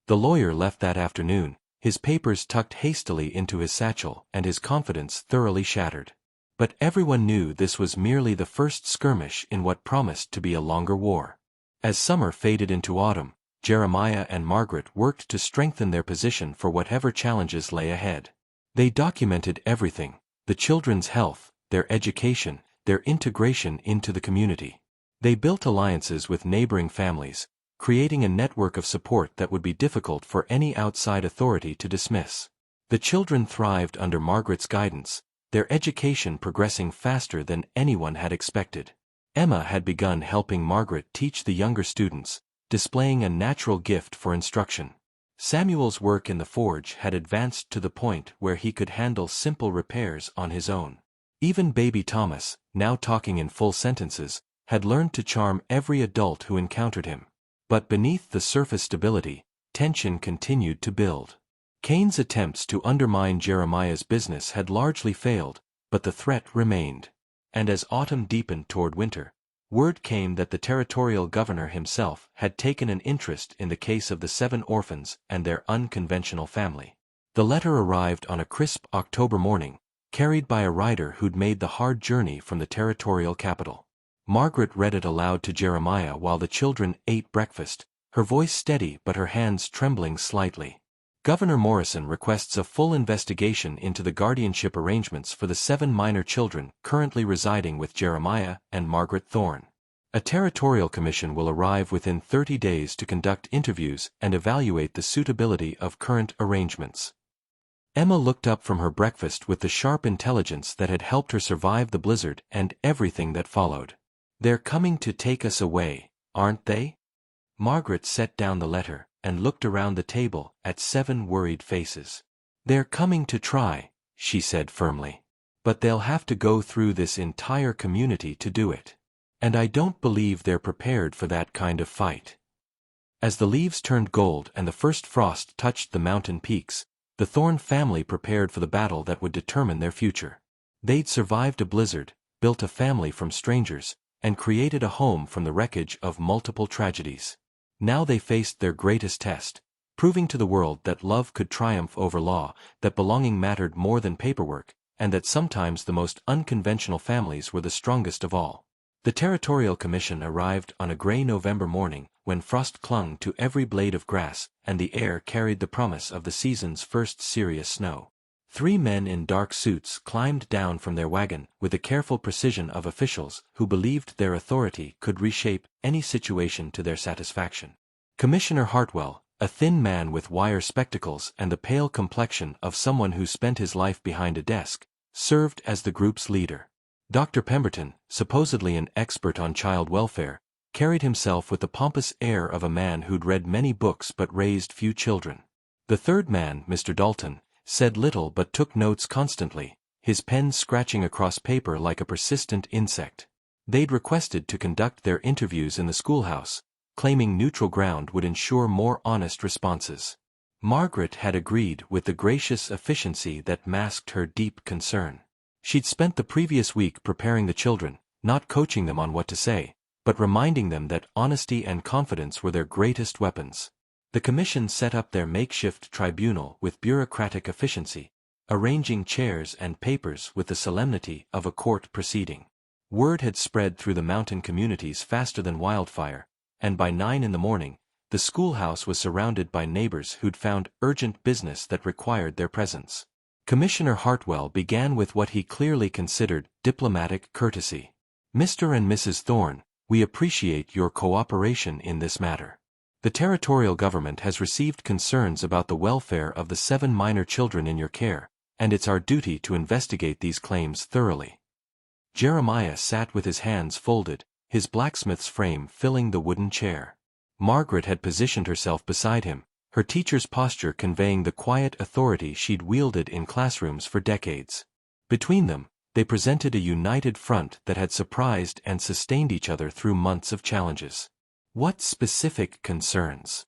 The lawyer left that afternoon, his papers tucked hastily into his satchel and his confidence thoroughly shattered. But everyone knew this was merely the first skirmish in what promised to be a longer war. As summer faded into autumn, Jeremiah and Margaret worked to strengthen their position for whatever challenges lay ahead. They documented everything: the children's health, their education, their integration into the community. They built alliances with neighboring families, creating a network of support that would be difficult for any outside authority to dismiss. The children thrived under Margaret's guidance, their education progressing faster than anyone had expected. Emma had begun helping Margaret teach the younger students, displaying a natural gift for instruction. Samuel's work in the forge had advanced to the point where he could handle simple repairs on his own. Even baby Thomas, now talking in full sentences, had learned to charm every adult who encountered him. But beneath the surface stability, tension continued to build. Kane's attempts to undermine Jeremiah's business had largely failed, but the threat remained. And as autumn deepened toward winter, word came that the territorial governor himself had taken an interest in the case of the 7 orphans and their unconventional family. The letter arrived on a crisp October morning, carried by a rider who'd made the hard journey from the territorial capital. Margaret read it aloud to Jeremiah while the children ate breakfast, her voice steady but her hands trembling slightly. Governor Morrison requests a full investigation into the guardianship arrangements for the 7 minor children currently residing with Jeremiah and Margaret Thorne. A territorial commission will arrive within 30 days to conduct interviews and evaluate the suitability of current arrangements. Emma looked up from her breakfast with the sharp intelligence that had helped her survive the blizzard and everything that followed. "They're coming to take us away, aren't they?" Margaret set down the letter and looked around the table at 7 worried faces. "They're coming to try," she said firmly. "But they'll have to go through this entire community to do it. And I don't believe they're prepared for that kind of fight." As the leaves turned gold and the first frost touched the mountain peaks, the Thorne family prepared for the battle that would determine their future. They'd survived a blizzard, built a family from strangers, and created a home from the wreckage of multiple tragedies. Now they faced their greatest test, proving to the world that love could triumph over law, that belonging mattered more than paperwork, and that sometimes the most unconventional families were the strongest of all. The Territorial Commission arrived on a gray November morning when frost clung to every blade of grass and the air carried the promise of the season's first serious snow. 3 men in dark suits climbed down from their wagon with the careful precision of officials who believed their authority could reshape any situation to their satisfaction. Commissioner Hartwell, a thin man with wire spectacles and the pale complexion of someone who spent his life behind a desk, served as the group's leader. Dr. Pemberton, supposedly an expert on child welfare, carried himself with the pompous air of a man who'd read many books but raised few children. The third man, Mr. Dalton, said little but took notes constantly, his pen scratching across paper like a persistent insect. They'd requested to conduct their interviews in the schoolhouse, claiming neutral ground would ensure more honest responses. Margaret had agreed with the gracious efficiency that masked her deep concern. She'd spent the previous week preparing the children, not coaching them on what to say, but reminding them that honesty and confidence were their greatest weapons. The commission set up their makeshift tribunal with bureaucratic efficiency, arranging chairs and papers with the solemnity of a court proceeding. Word had spread through the mountain communities faster than wildfire, and by 9 in the morning, the schoolhouse was surrounded by neighbors who'd found urgent business that required their presence. Commissioner Hartwell began with what he clearly considered diplomatic courtesy. "Mr. and Mrs. Thorne, we appreciate your cooperation in this matter. The territorial government has received concerns about the welfare of the 7 minor children in your care, and it's our duty to investigate these claims thoroughly." Jeremiah sat with his hands folded, his blacksmith's frame filling the wooden chair. Margaret had positioned herself beside him, her teacher's posture conveying the quiet authority she'd wielded in classrooms for decades. Between them, they presented a united front that had surprised and sustained each other through months of challenges. "What specific concerns?"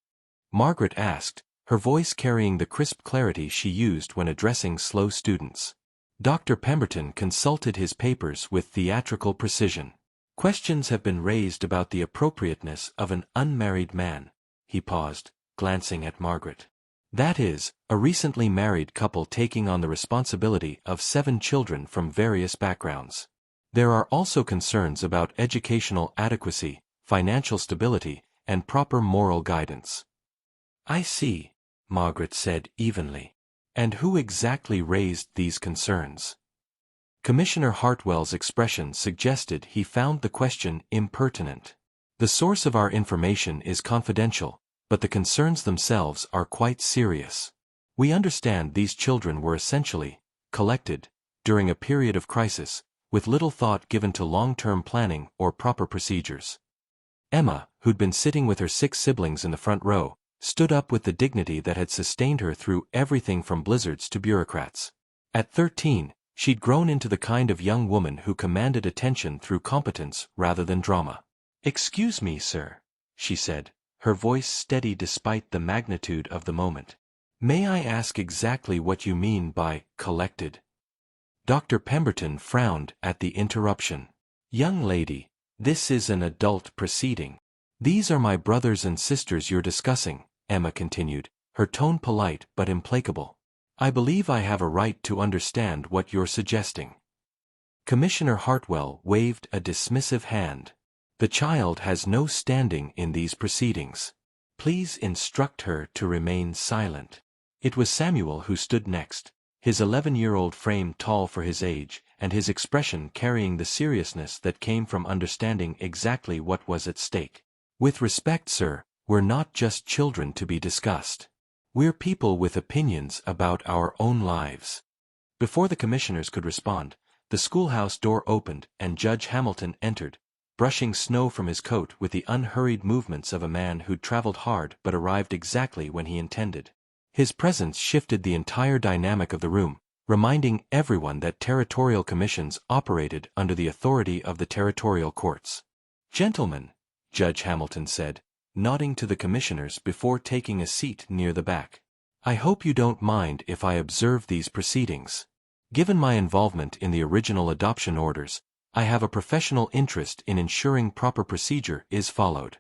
Margaret asked, her voice carrying the crisp clarity she used when addressing slow students. Dr. Pemberton consulted his papers with theatrical precision. "Questions have been raised about the appropriateness of an unmarried man." He paused, glancing at Margaret. "That is, a recently married couple taking on the responsibility of 7 children from various backgrounds. There are also concerns about educational adequacy, financial stability, and proper moral guidance." "I see," Margaret said evenly. "And who exactly raised these concerns?" Commissioner Hartwell's expression suggested he found the question impertinent. "The source of our information is confidential, but the concerns themselves are quite serious. We understand these children were essentially collected during a period of crisis, with little thought given to long-term planning or proper procedures." Emma, who'd been sitting with her 6 siblings in the front row, stood up with the dignity that had sustained her through everything from blizzards to bureaucrats. At 13, she'd grown into the kind of young woman who commanded attention through competence rather than drama. "Excuse me, sir," she said, her voice steady despite the magnitude of the moment. "May I ask exactly what you mean by collected?" Dr. Pemberton frowned at the interruption. "Young lady, this is an adult proceeding. These are my brothers and sisters you're discussing," Emma continued, her tone polite but implacable. "I believe I have a right to understand what you're suggesting." Commissioner Hartwell waved a dismissive hand. "The child has no standing in these proceedings. Please instruct her to remain silent." It was Samuel who stood next, his 11-year-old frame tall for his age, and his expression carrying the seriousness that came from understanding exactly what was at stake. "With respect, sir, we're not just children to be discussed. We're people with opinions about our own lives." Before the commissioners could respond, the schoolhouse door opened and Judge Hamilton entered, brushing snow from his coat with the unhurried movements of a man who'd traveled hard but arrived exactly when he intended. His presence shifted the entire dynamic of the room, reminding everyone that territorial commissions operated under the authority of the territorial courts. "Gentlemen," Judge Hamilton said, nodding to the commissioners before taking a seat near the back, "I hope you don't mind if I observe these proceedings. Given my involvement in the original adoption orders, I have a professional interest in ensuring proper procedure is followed."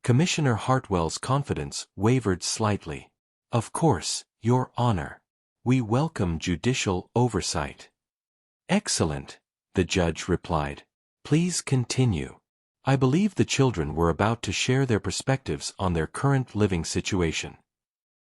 Commissioner Hartwell's confidence wavered slightly. "Of course, Your Honor. We welcome judicial oversight." "Excellent," the judge replied. "Please continue." "I believe the children were about to share their perspectives on their current living situation."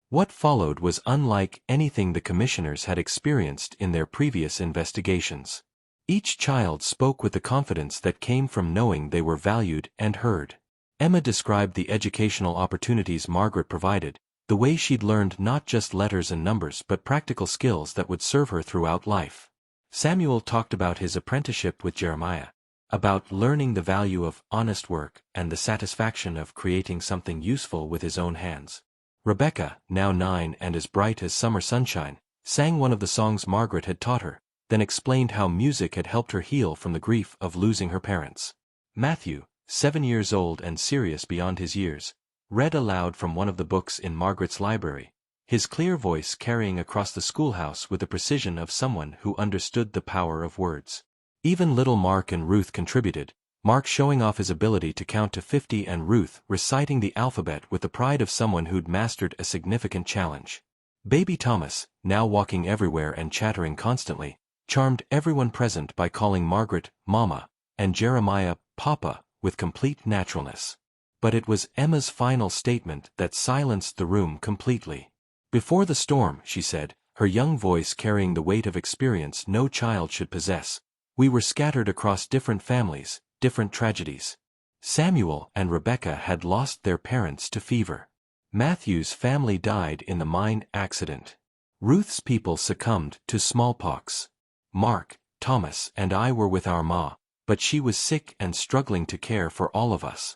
What followed was unlike anything the commissioners had experienced in their previous investigations. Each child spoke with the confidence that came from knowing they were valued and heard. Emma described the educational opportunities Margaret provided, the way she'd learned not just letters and numbers but practical skills that would serve her throughout life. Samuel talked about his apprenticeship with Jeremiah, about learning the value of honest work and the satisfaction of creating something useful with his own hands. Rebecca, now 9 and as bright as summer sunshine, sang one of the songs Margaret had taught her, then explained how music had helped her heal from the grief of losing her parents. Matthew, 7 years old and serious beyond his years, read aloud from one of the books in Margaret's library, his clear voice carrying across the schoolhouse with the precision of someone who understood the power of words. Even little Mark and Ruth contributed, Mark showing off his ability to count to 50 and Ruth reciting the alphabet with the pride of someone who'd mastered a significant challenge. Baby Thomas, now walking everywhere and chattering constantly, charmed everyone present by calling Margaret, Mama, and Jeremiah, Papa, with complete naturalness. But it was Emma's final statement that silenced the room completely. Before the storm, she said, her young voice carrying the weight of experience no child should possess, we were scattered across different families, different tragedies. Samuel and Rebecca had lost their parents to fever. Matthew's family died in the mine accident. Ruth's people succumbed to smallpox. Mark, Thomas, and I were with our ma, but she was sick and struggling to care for all of us.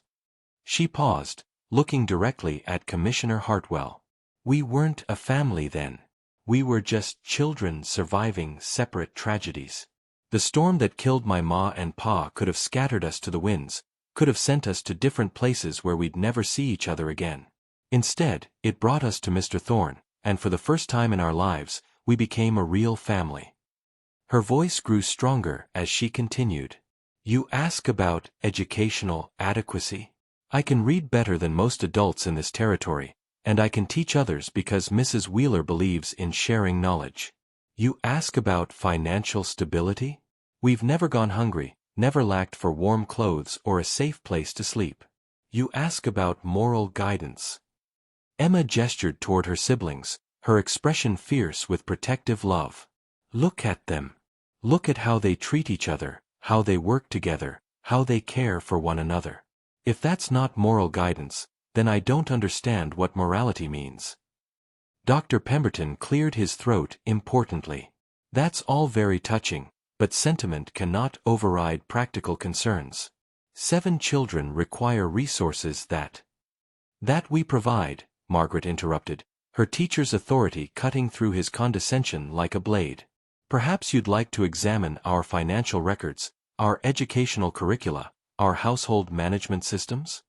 She paused, looking directly at Commissioner Hartwell. We weren't a family then. We were just children surviving separate tragedies. The storm that killed my ma and pa could have scattered us to the winds, could have sent us to different places where we'd never see each other again. Instead, it brought us to Mr. Thorne, and for the first time in our lives, we became a real family. Her voice grew stronger as she continued. You ask about educational adequacy? I can read better than most adults in this territory, and I can teach others because Mrs. Wheeler believes in sharing knowledge. You ask about financial stability? We've never gone hungry, never lacked for warm clothes or a safe place to sleep. You ask about moral guidance. Emma gestured toward her siblings, her expression fierce with protective love. Look at them. Look at how they treat each other, how they work together, how they care for one another. If that's not moral guidance, then I don't understand what morality means. Dr. Pemberton cleared his throat importantly. That's all very touching, but sentiment cannot override practical concerns. 7 children require resources that we provide, Margaret interrupted, her teacher's authority cutting through his condescension like a blade. Perhaps you'd like to examine our financial records, our educational curricula, our household management systems?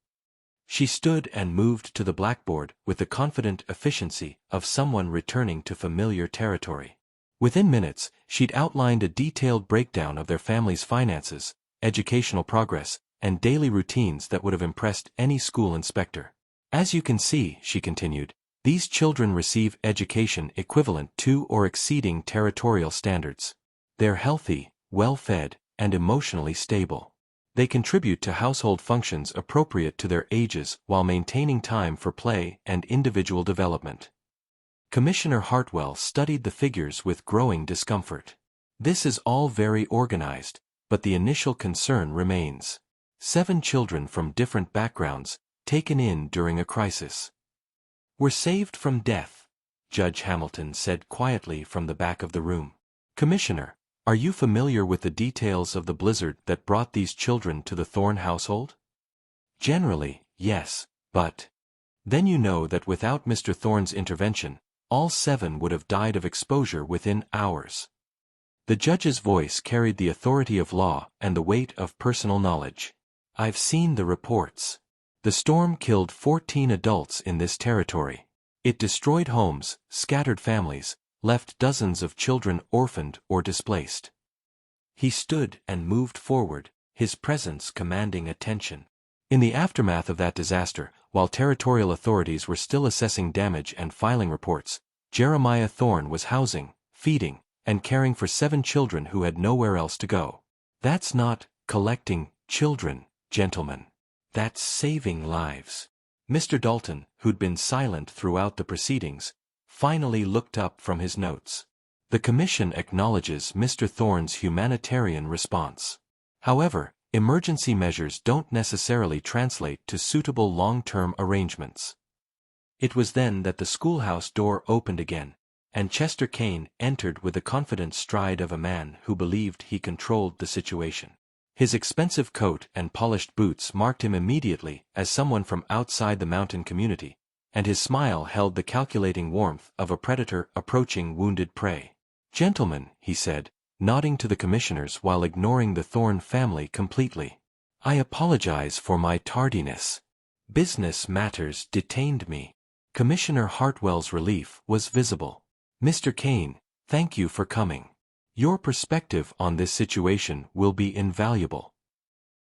She stood and moved to the blackboard with the confident efficiency of someone returning to familiar territory. Within minutes, she'd outlined a detailed breakdown of their family's finances, educational progress, and daily routines that would have impressed any school inspector. As you can see, she continued, these children receive education equivalent to or exceeding territorial standards. They're healthy, well-fed, and emotionally stable. They contribute to household functions appropriate to their ages while maintaining time for play and individual development. Commissioner Hartwell studied the figures with growing discomfort. This is all very organized, but the initial concern remains. 7 children from different backgrounds, taken in during a crisis. Were saved from death, Judge Hamilton said quietly from the back of the room. Commissioner, are you familiar with the details of the blizzard that brought these children to the Thorne household? Generally, yes, but then you know that without Mr. Thorne's intervention, all 7 would have died of exposure within hours. The judge's voice carried the authority of law and the weight of personal knowledge. I've seen the reports. The storm killed 14 adults in this territory. It destroyed homes, scattered families, left dozens of children orphaned or displaced. He stood and moved forward, his presence commanding attention. In the aftermath of that disaster, while territorial authorities were still assessing damage and filing reports, Jeremiah Thorne was housing, feeding, and caring for 7 children who had nowhere else to go. That's not collecting children, gentlemen. That's saving lives. Mr. Dalton, who'd been silent throughout the proceedings, finally looked up from his notes. The Commission acknowledges Mr. Thorne's humanitarian response. However, emergency measures don't necessarily translate to suitable long-term arrangements. It was then that the schoolhouse door opened again, and Chester Kane entered with the confident stride of a man who believed he controlled the situation. His expensive coat and polished boots marked him immediately as someone from outside the mountain community, and his smile held the calculating warmth of a predator approaching wounded prey. Gentlemen, he said, nodding to the commissioners while ignoring the Thorne family completely. I apologize for my tardiness. Business matters detained me. Commissioner Hartwell's relief was visible. Mr. Kane, thank you for coming. Your perspective on this situation will be invaluable.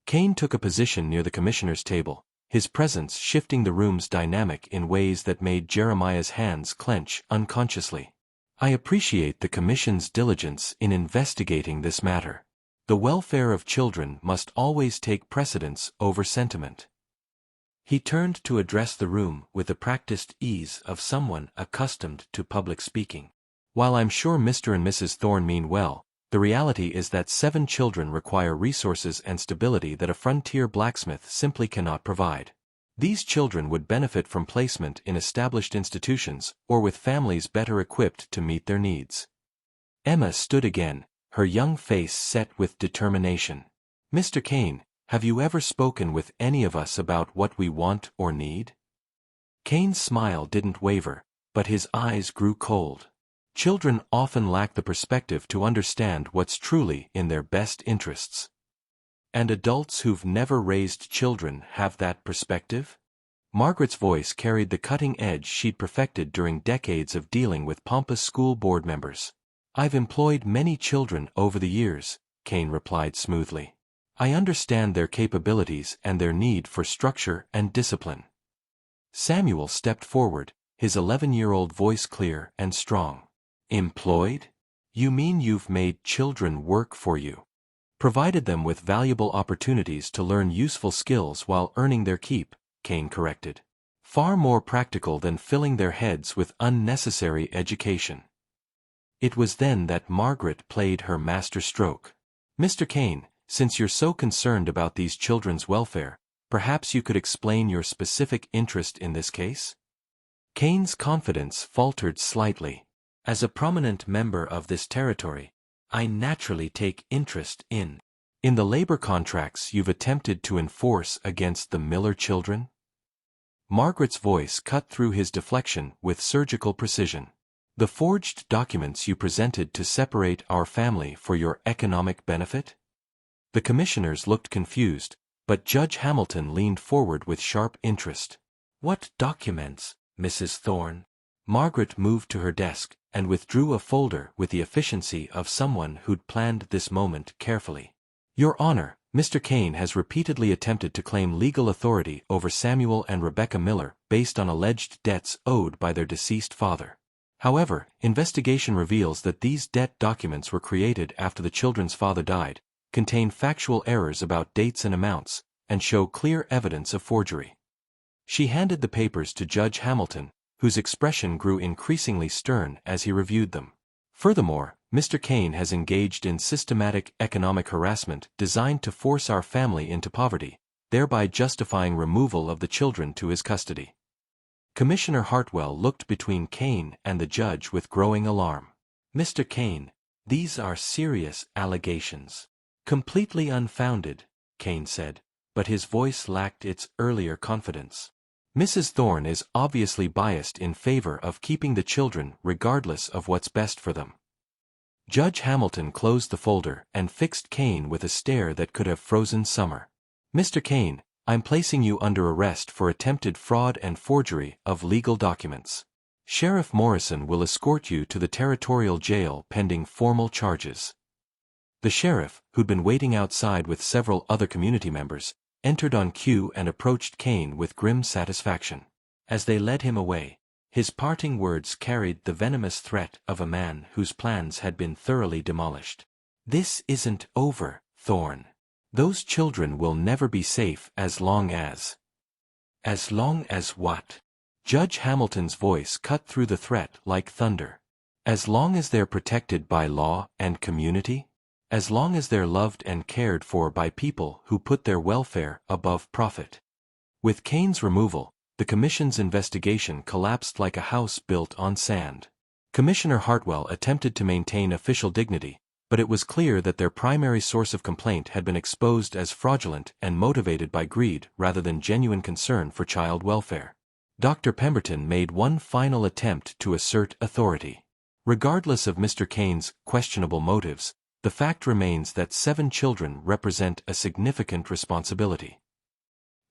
Kane took a position near the commissioner's table, his presence shifting the room's dynamic in ways that made Jeremiah's hands clench unconsciously. I appreciate the commission's diligence in investigating this matter. The welfare of children must always take precedence over sentiment. He turned to address the room with the practiced ease of someone accustomed to public speaking. While I'm sure Mr. and Mrs. Thorne mean well, the reality is that 7 children require resources and stability that a frontier blacksmith simply cannot provide. These children would benefit from placement in established institutions or with families better equipped to meet their needs. Emma stood again, her young face set with determination. Mr. Kane, have you ever spoken with any of us about what we want or need? Kane's smile didn't waver, but his eyes grew cold. Children often lack the perspective to understand what's truly in their best interests. And adults who've never raised children have that perspective? Margaret's voice carried the cutting edge she'd perfected during decades of dealing with pompous school board members. I've employed many children over the years, Kane replied smoothly. I understand their capabilities and their need for structure and discipline. Samuel stepped forward, his 11-year-old voice clear and strong. Employed? You mean you've made children work for you? Provided them with valuable opportunities to learn useful skills while earning their keep, Kane corrected. Far more practical than filling their heads with unnecessary education. It was then that Margaret played her master stroke. Mr. Kane, since you're so concerned about these children's welfare, perhaps you could explain your specific interest in this case? Kane's confidence faltered slightly. As a prominent member of this territory, I naturally take interest in the labor contracts you've attempted to enforce against the Miller children? Margaret's voice cut through his deflection with surgical precision. The forged documents you presented to separate our family for your economic benefit? The commissioners looked confused, but Judge Hamilton leaned forward with sharp interest. What documents, Mrs. Thorne? Margaret moved to her desk and withdrew a folder with the efficiency of someone who'd planned this moment carefully. Your Honor, Mr. Kane has repeatedly attempted to claim legal authority over Samuel and Rebecca Miller based on alleged debts owed by their deceased father. However, investigation reveals that these debt documents were created after the children's father died, contain factual errors about dates and amounts, and show clear evidence of forgery. She handed the papers to Judge Hamilton, whose expression grew increasingly stern as he reviewed them. Furthermore, Mr. Kane has engaged in systematic economic harassment designed to force our family into poverty, thereby justifying removal of the children to his custody. Commissioner Hartwell looked between Kane and the judge with growing alarm. Mr. Kane, these are serious allegations. Completely unfounded, Kane said, but his voice lacked its earlier confidence. Mrs. Thorne is obviously biased in favor of keeping the children regardless of what's best for them. Judge Hamilton closed the folder and fixed Kane with a stare that could have frozen summer. Mr. Kane, I'm placing you under arrest for attempted fraud and forgery of legal documents. Sheriff Morrison will escort you to the territorial jail pending formal charges. The sheriff, who'd been waiting outside with several other community members, entered on cue and approached Kane with grim satisfaction. As they led him away, his parting words carried the venomous threat of a man whose plans had been thoroughly demolished. This isn't over, Thorne. Those children will never be safe as long as... As long as what? Judge Hamilton's voice cut through the threat like thunder. As long as they're protected by law and community? As long as they're loved and cared for by people who put their welfare above profit. With Kane's removal, the Commission's investigation collapsed like a house built on sand. Commissioner Hartwell attempted to maintain official dignity, but it was clear that their primary source of complaint had been exposed as fraudulent and motivated by greed rather than genuine concern for child welfare. Dr. Pemberton made one final attempt to assert authority. Regardless of Mr. Kane's questionable motives, the fact remains that 7 children represent a significant responsibility.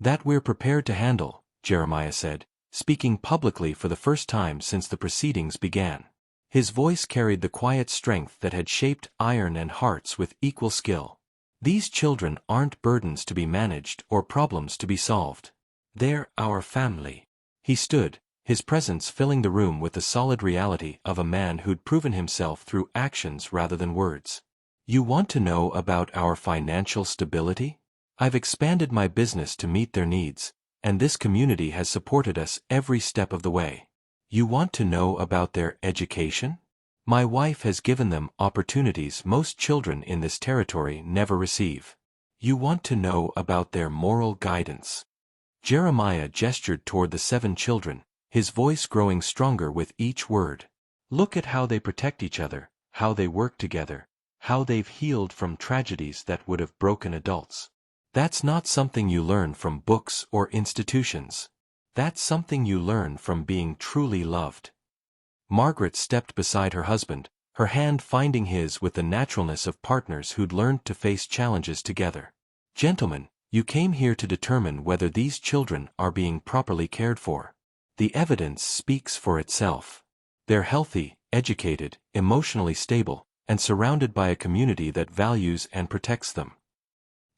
That we're prepared to handle, Jeremiah said, speaking publicly for the first time since the proceedings began. His voice carried the quiet strength that had shaped iron and hearts with equal skill. These children aren't burdens to be managed or problems to be solved. They're our family. He stood, his presence filling the room with the solid reality of a man who'd proven himself through actions rather than words. You want to know about our financial stability? I've expanded my business to meet their needs, and this community has supported us every step of the way. You want to know about their education? My wife has given them opportunities most children in this territory never receive. You want to know about their moral guidance? Jeremiah gestured toward the 7 children, his voice growing stronger with each word. Look at how they protect each other, how they work together, how they've healed from tragedies that would have broken adults. That's not something you learn from books or institutions. That's something you learn from being truly loved. Margaret stepped beside her husband, her hand finding his with the naturalness of partners who'd learned to face challenges together. Gentlemen, you came here to determine whether these children are being properly cared for. The evidence speaks for itself. They're healthy, educated, emotionally stable, and surrounded by a community that values and protects them.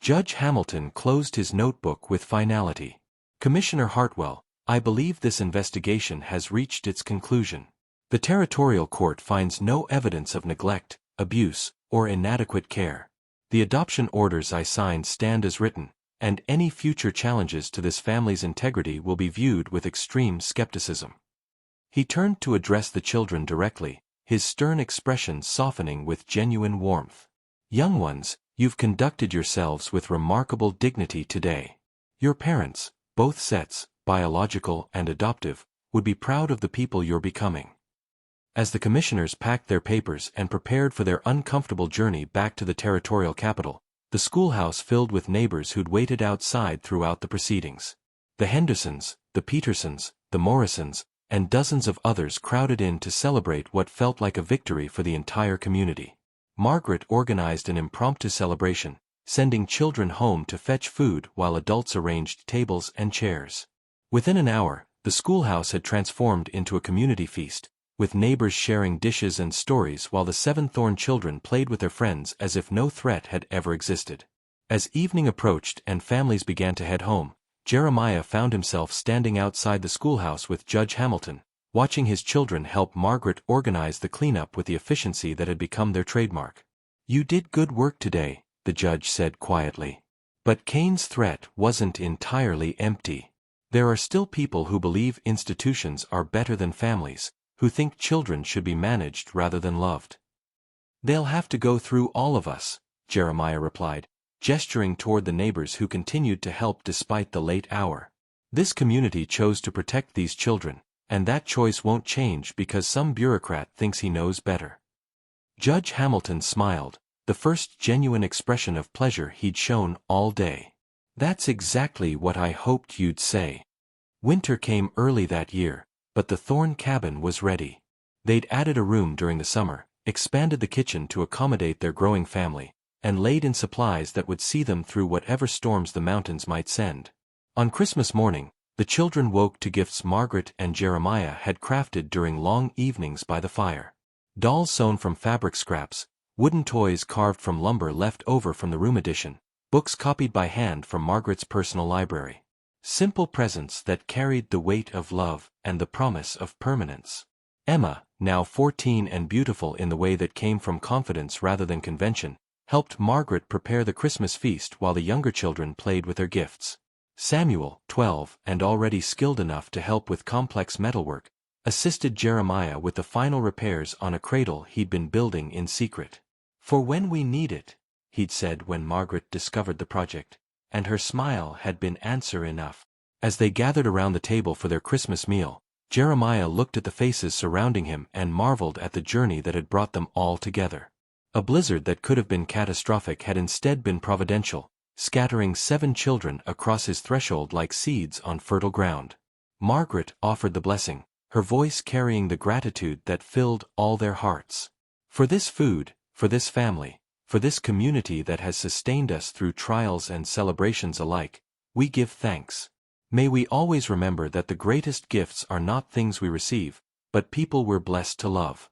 Judge Hamilton closed his notebook with finality. Commissioner Hartwell, I believe this investigation has reached its conclusion. The Territorial Court finds no evidence of neglect, abuse, or inadequate care. The adoption orders I signed stand as written, and any future challenges to this family's integrity will be viewed with extreme skepticism. He turned to address the children directly, his stern expression softening with genuine warmth. Young ones, you've conducted yourselves with remarkable dignity today. Your parents, both sets, biological and adoptive, would be proud of the people you're becoming. As the commissioners packed their papers and prepared for their uncomfortable journey back to the territorial capital, the schoolhouse filled with neighbors who'd waited outside throughout the proceedings. The Hendersons, the Petersons, the Morrisons, and dozens of others crowded in to celebrate what felt like a victory for the entire community. Margaret organized an impromptu celebration, sending children home to fetch food while adults arranged tables and chairs. Within an hour, the schoolhouse had transformed into a community feast, with neighbors sharing dishes and stories while the 7 Thorne children played with their friends as if no threat had ever existed. As evening approached and families began to head home, Jeremiah found himself standing outside the schoolhouse with Judge Hamilton, watching his children help Margaret organize the cleanup with the efficiency that had become their trademark. You did good work today, the judge said quietly. But Cain's threat wasn't entirely empty. There are still people who believe institutions are better than families, who think children should be managed rather than loved. They'll have to go through all of us, Jeremiah replied, gesturing toward the neighbors who continued to help despite the late hour. This community chose to protect these children, and that choice won't change because some bureaucrat thinks he knows better. Judge Hamilton smiled, the first genuine expression of pleasure he'd shown all day. That's exactly what I hoped you'd say. Winter came early that year, but the Thorne cabin was ready. They'd added a room during the summer, expanded the kitchen to accommodate their growing family, and laid in supplies that would see them through whatever storms the mountains might send. On Christmas morning, the children woke to gifts Margaret and Jeremiah had crafted during long evenings by the fire. Dolls sewn from fabric scraps, wooden toys carved from lumber left over from the room addition, books copied by hand from Margaret's personal library. Simple presents that carried the weight of love and the promise of permanence. Emma, now 14 and beautiful in the way that came from confidence rather than convention, helped Margaret prepare the Christmas feast while the younger children played with their gifts. Samuel, 12, and already skilled enough to help with complex metalwork, assisted Jeremiah with the final repairs on a cradle he'd been building in secret. For when we need it, he'd said when Margaret discovered the project, and her smile had been answer enough. As they gathered around the table for their Christmas meal, Jeremiah looked at the faces surrounding him and marveled at the journey that had brought them all together. A blizzard that could have been catastrophic had instead been providential, scattering 7 children across his threshold like seeds on fertile ground. Margaret offered the blessing, her voice carrying the gratitude that filled all their hearts. For this food, for this family, For this community that has sustained us through trials and celebrations alike, we give thanks. May we always remember that the greatest gifts are not things we receive, but people we're blessed to love.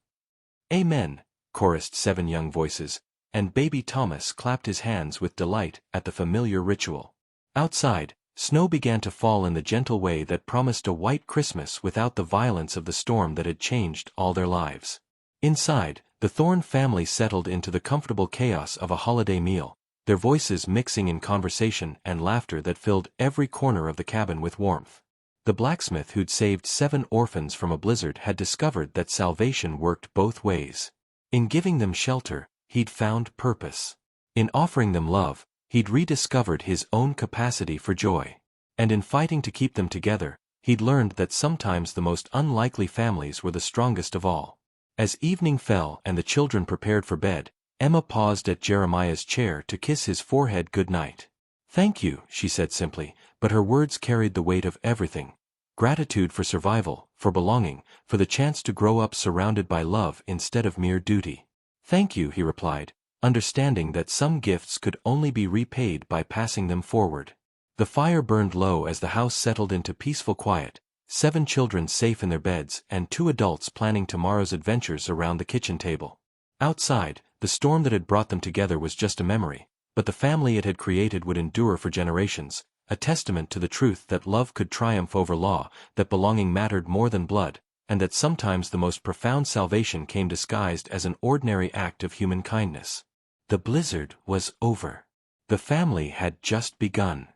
Amen, chorused 7 young voices, and baby Thomas clapped his hands with delight at the familiar ritual. Outside, snow began to fall in the gentle way that promised a white Christmas without the violence of the storm that had changed all their lives. Inside, the Thorne family settled into the comfortable chaos of a holiday meal, their voices mixing in conversation and laughter that filled every corner of the cabin with warmth. The blacksmith who'd saved 7 orphans from a blizzard had discovered that salvation worked both ways. In giving them shelter, he'd found purpose. In offering them love, he'd rediscovered his own capacity for joy. And in fighting to keep them together, he'd learned that sometimes the most unlikely families were the strongest of all. As evening fell and the children prepared for bed, Emma paused at Jeremiah's chair to kiss his forehead good-night. "Thank you," she said simply, but her words carried the weight of everything. Gratitude for survival, for belonging, for the chance to grow up surrounded by love instead of mere duty. "Thank you," he replied, understanding that some gifts could only be repaid by passing them forward. The fire burned low as the house settled into peaceful quiet, 7 children safe in their beds and 2 adults planning tomorrow's adventures around the kitchen table. Outside, the storm that had brought them together was just a memory, but the family it had created would endure for generations, a testament to the truth that love could triumph over law, that belonging mattered more than blood, and that sometimes the most profound salvation came disguised as an ordinary act of human kindness. The blizzard was over. The family had just begun.